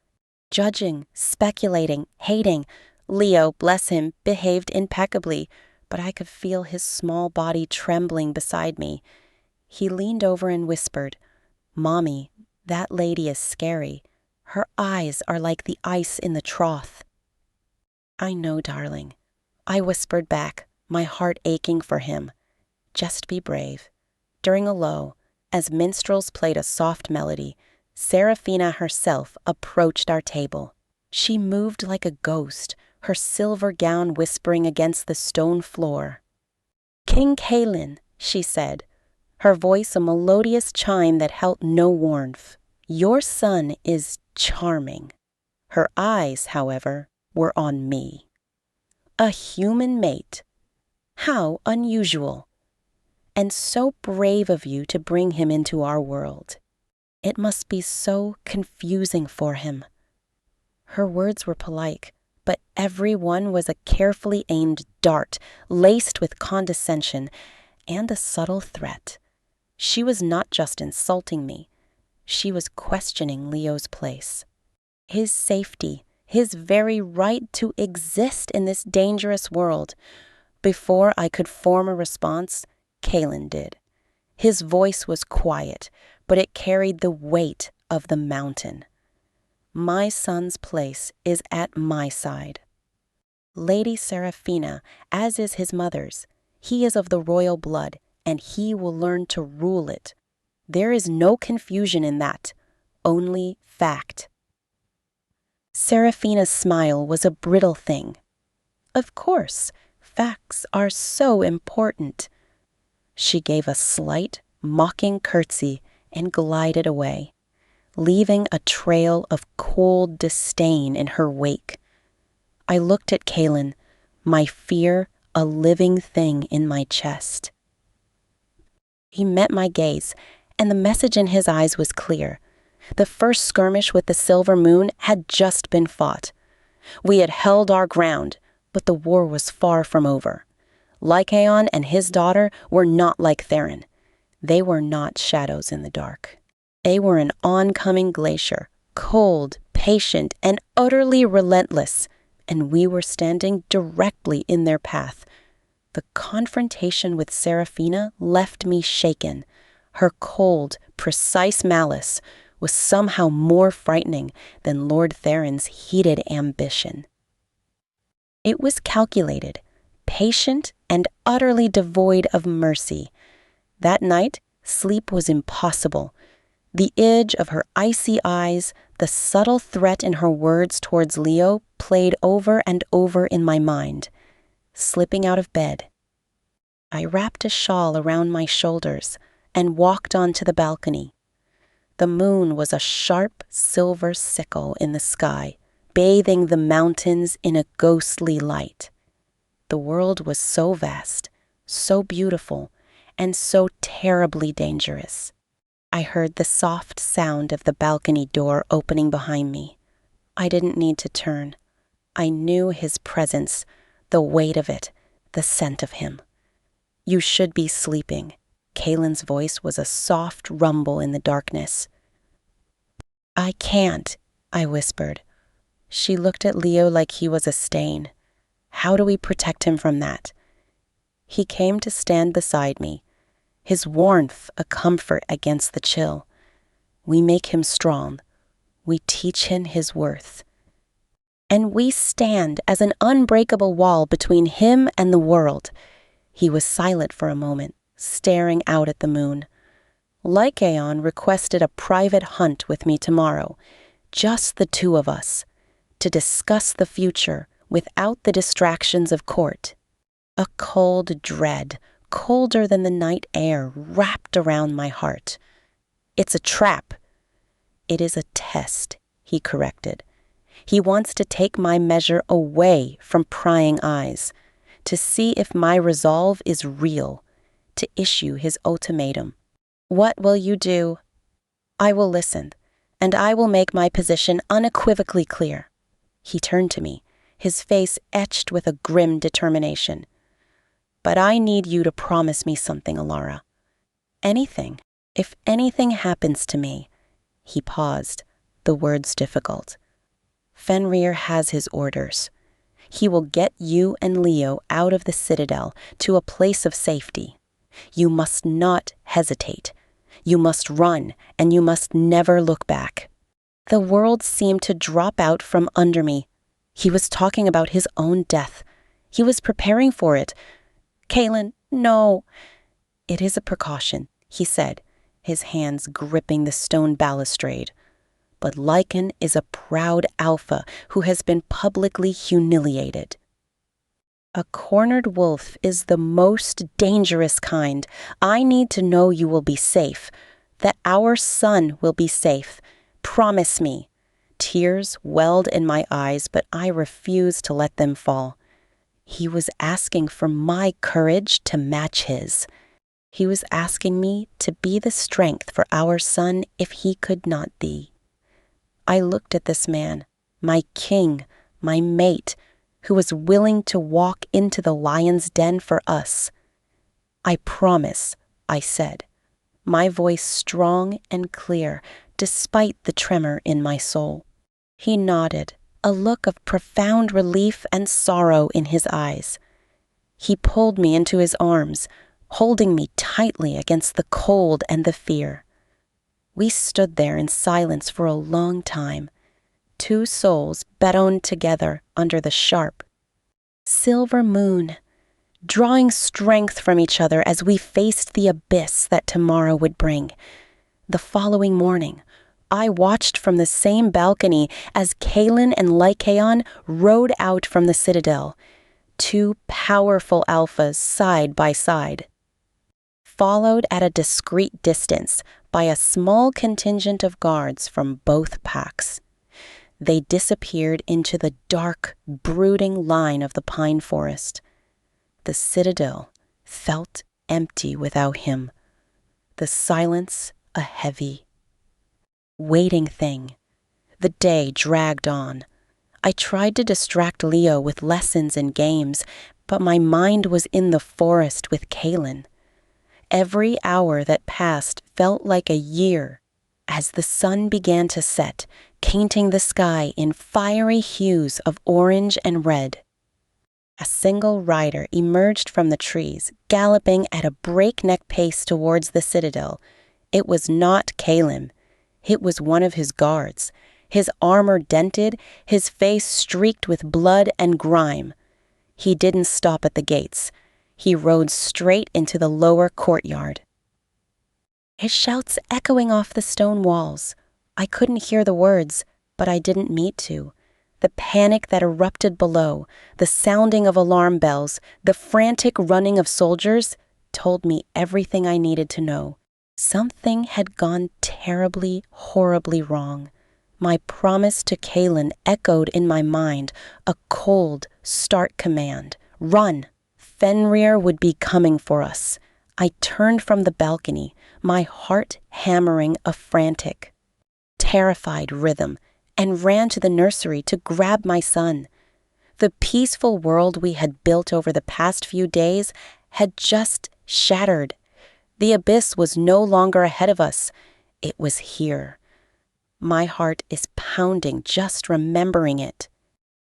Judging, speculating, hating. Leo, bless him, behaved impeccably, but I could feel his small body trembling beside me. He leaned over and whispered, "Mommy, that lady is scary. Her eyes are like the ice in the trough." "I know, darling," I whispered back, my heart aching for him. "Just be brave." During a lull, as minstrels played a soft melody, Seraphina herself approached our table. She moved like a ghost, her silver gown whispering against the stone floor. "King Kaelin," she said, her voice a melodious chime that held no warmth, "your son is charming." Her eyes, however, were on me. A human mate. How unusual. And so brave of you to bring him into our world. It must be so confusing for him. Her words were polite, but every one was a carefully aimed dart, laced with condescension and a subtle threat. She was not just insulting me. She was questioning Leo's place. His safety, his very right to exist in this dangerous world. Before I could form a response, Kaelin did. His voice was quiet, but it carried the weight of the mountain. "My son's place is at my side. Lady Seraphina, as is his mother's, he is of the royal blood, and he will learn to rule it. There is no confusion in that, only fact." Seraphina's smile was a brittle thing. "Of course, facts are so important." She gave a slight, mocking curtsy and glided away, leaving a trail of cold disdain in her wake. I looked at Kaelin, my fear a living thing in my chest. He met my gaze, and the message in his eyes was clear. The first skirmish with the silver moon had just been fought. We had held our ground, but the war was far from over. Lycaon and his daughter were not like Theron. They were not shadows in the dark. They were an oncoming glacier, cold, patient, and utterly relentless, and we were standing directly in their path. The confrontation with Seraphina left me shaken. Her cold, precise malice was somehow more frightening than Lord Theron's heated ambition. It was calculated, patient, and utterly devoid of mercy. That night, sleep was impossible. The edge of her icy eyes, the subtle threat in her words towards Leo played over and over in my mind. Slipping out of bed, I wrapped a shawl around my shoulders and walked onto the balcony. The moon was a sharp silver sickle in the sky, bathing the mountains in a ghostly light. The world was so vast, so beautiful, and so terribly dangerous. I heard the soft sound of the balcony door opening behind me. I didn't need to turn. I knew his presence, the weight of it, the scent of him. "You should be sleeping." Kaylin's voice was a soft rumble in the darkness. "I can't," I whispered. She looked at Leo like he was a stain. How do we protect him from that? He came to stand beside me, his warmth a comfort against the chill. We make him strong. We teach him his worth. And we stand as an unbreakable wall between him and the world. He was silent for a moment, staring out at the moon. Lycaon requested a private hunt with me tomorrow, just the two of us, to discuss the future without the distractions of court. A cold dread, colder than the night air, wrapped around my heart. "It's a trap." "It is a test," he corrected. "He wants to take my measure away from prying eyes, to see if my resolve is real, to issue his ultimatum." "What will you do?" "I will listen, and I will make my position unequivocally clear." He turned to me, his face etched with a grim determination. "But I need you to promise me something, Alara. Anything. If anything happens to me." He paused, the words difficult. "Fenrir has his orders. He will get you and Leo out of the citadel to a place of safety. You must not hesitate. You must run, and you must never look back." The world seemed to drop out from under me. He was talking about his own death. He was preparing for it. "Kaylin, no." "It is a precaution," he said, his hands gripping the stone balustrade. "But Lycan is a proud alpha who has been publicly humiliated. A cornered wolf is the most dangerous kind. I need to know you will be safe, that our son will be safe. Promise me." Tears welled in my eyes, but I refused to let them fall. He was asking for my courage to match his. He was asking me to be the strength for our son if he could not be. I looked at this man, my king, my mate, who was willing to walk into the lion's den for us. "I promise," I said, my voice strong and clear, despite the tremor in my soul. He nodded, a look of profound relief and sorrow in his eyes. He pulled me into his arms, holding me tightly against the cold and the fear. We stood there in silence for a long time, two souls bound together under the sharp, silver moon, drawing strength from each other as we faced the abyss that tomorrow would bring. The following morning, I watched from the same balcony as Kaylin and Lycaon rode out from the citadel, two powerful alphas side by side, followed at a discreet distance by a small contingent of guards from both packs. They disappeared into the dark, brooding line of the pine forest. The citadel felt empty without him, the silence a heavy, waiting thing. The day dragged on. I tried to distract Leo with lessons and games, but my mind was in the forest with Kaylin. Every hour that passed felt like a year as the sun began to set, painting the sky in fiery hues of orange and red. A single rider emerged from the trees, galloping at a breakneck pace towards the citadel. It was not Kaylin. It was one of his guards, his armor dented, his face streaked with blood and grime. He didn't stop at the gates. He rode straight into the lower courtyard. His shouts echoing off the stone walls. I couldn't hear the words, but I didn't need to. The panic that erupted below, the sounding of alarm bells, the frantic running of soldiers, told me everything I needed to know. Something had gone terribly, horribly wrong. My promise to Kaylin echoed in my mind, a cold, stark command. Run! Fenrir would be coming for us. I turned from the balcony, my heart hammering a frantic, terrified rhythm, and ran to the nursery to grab my son. The peaceful world we had built over the past few days had just shattered. The abyss was no longer ahead of us. It was here. My heart is pounding just remembering it.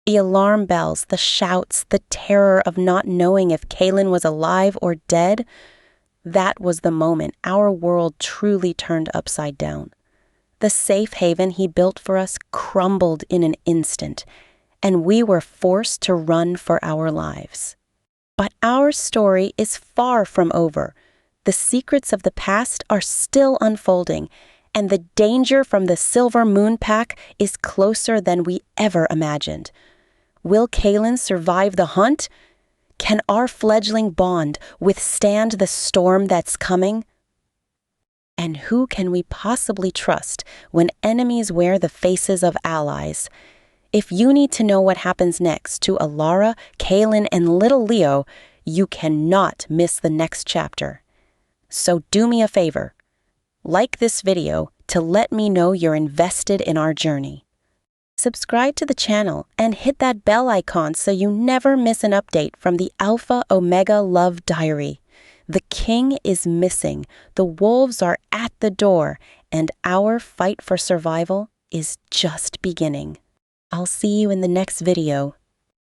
The alarm bells, the shouts, the terror of not knowing if Kaylin was alive or dead. That was the moment our world truly turned upside down. The safe haven he built for us crumbled in an instant, and we were forced to run for our lives. But our story is far from over. The secrets of the past are still unfolding, and the danger from the Silver Moon Pack is closer than we ever imagined. Will Kaylin survive the hunt? Can our fledgling bond withstand the storm that's coming? And who can we possibly trust when enemies wear the faces of allies? If you need to know what happens next to Alara, Kaylin, and little Leo, you cannot miss the next chapter. So do me a favor. Like this video to let me know you're invested in our journey. Subscribe to the channel and hit that bell icon so you never miss an update from the Alpha Omega Love Diary. The king is missing, the wolves are at the door, and our fight for survival is just beginning. I'll see you in the next video.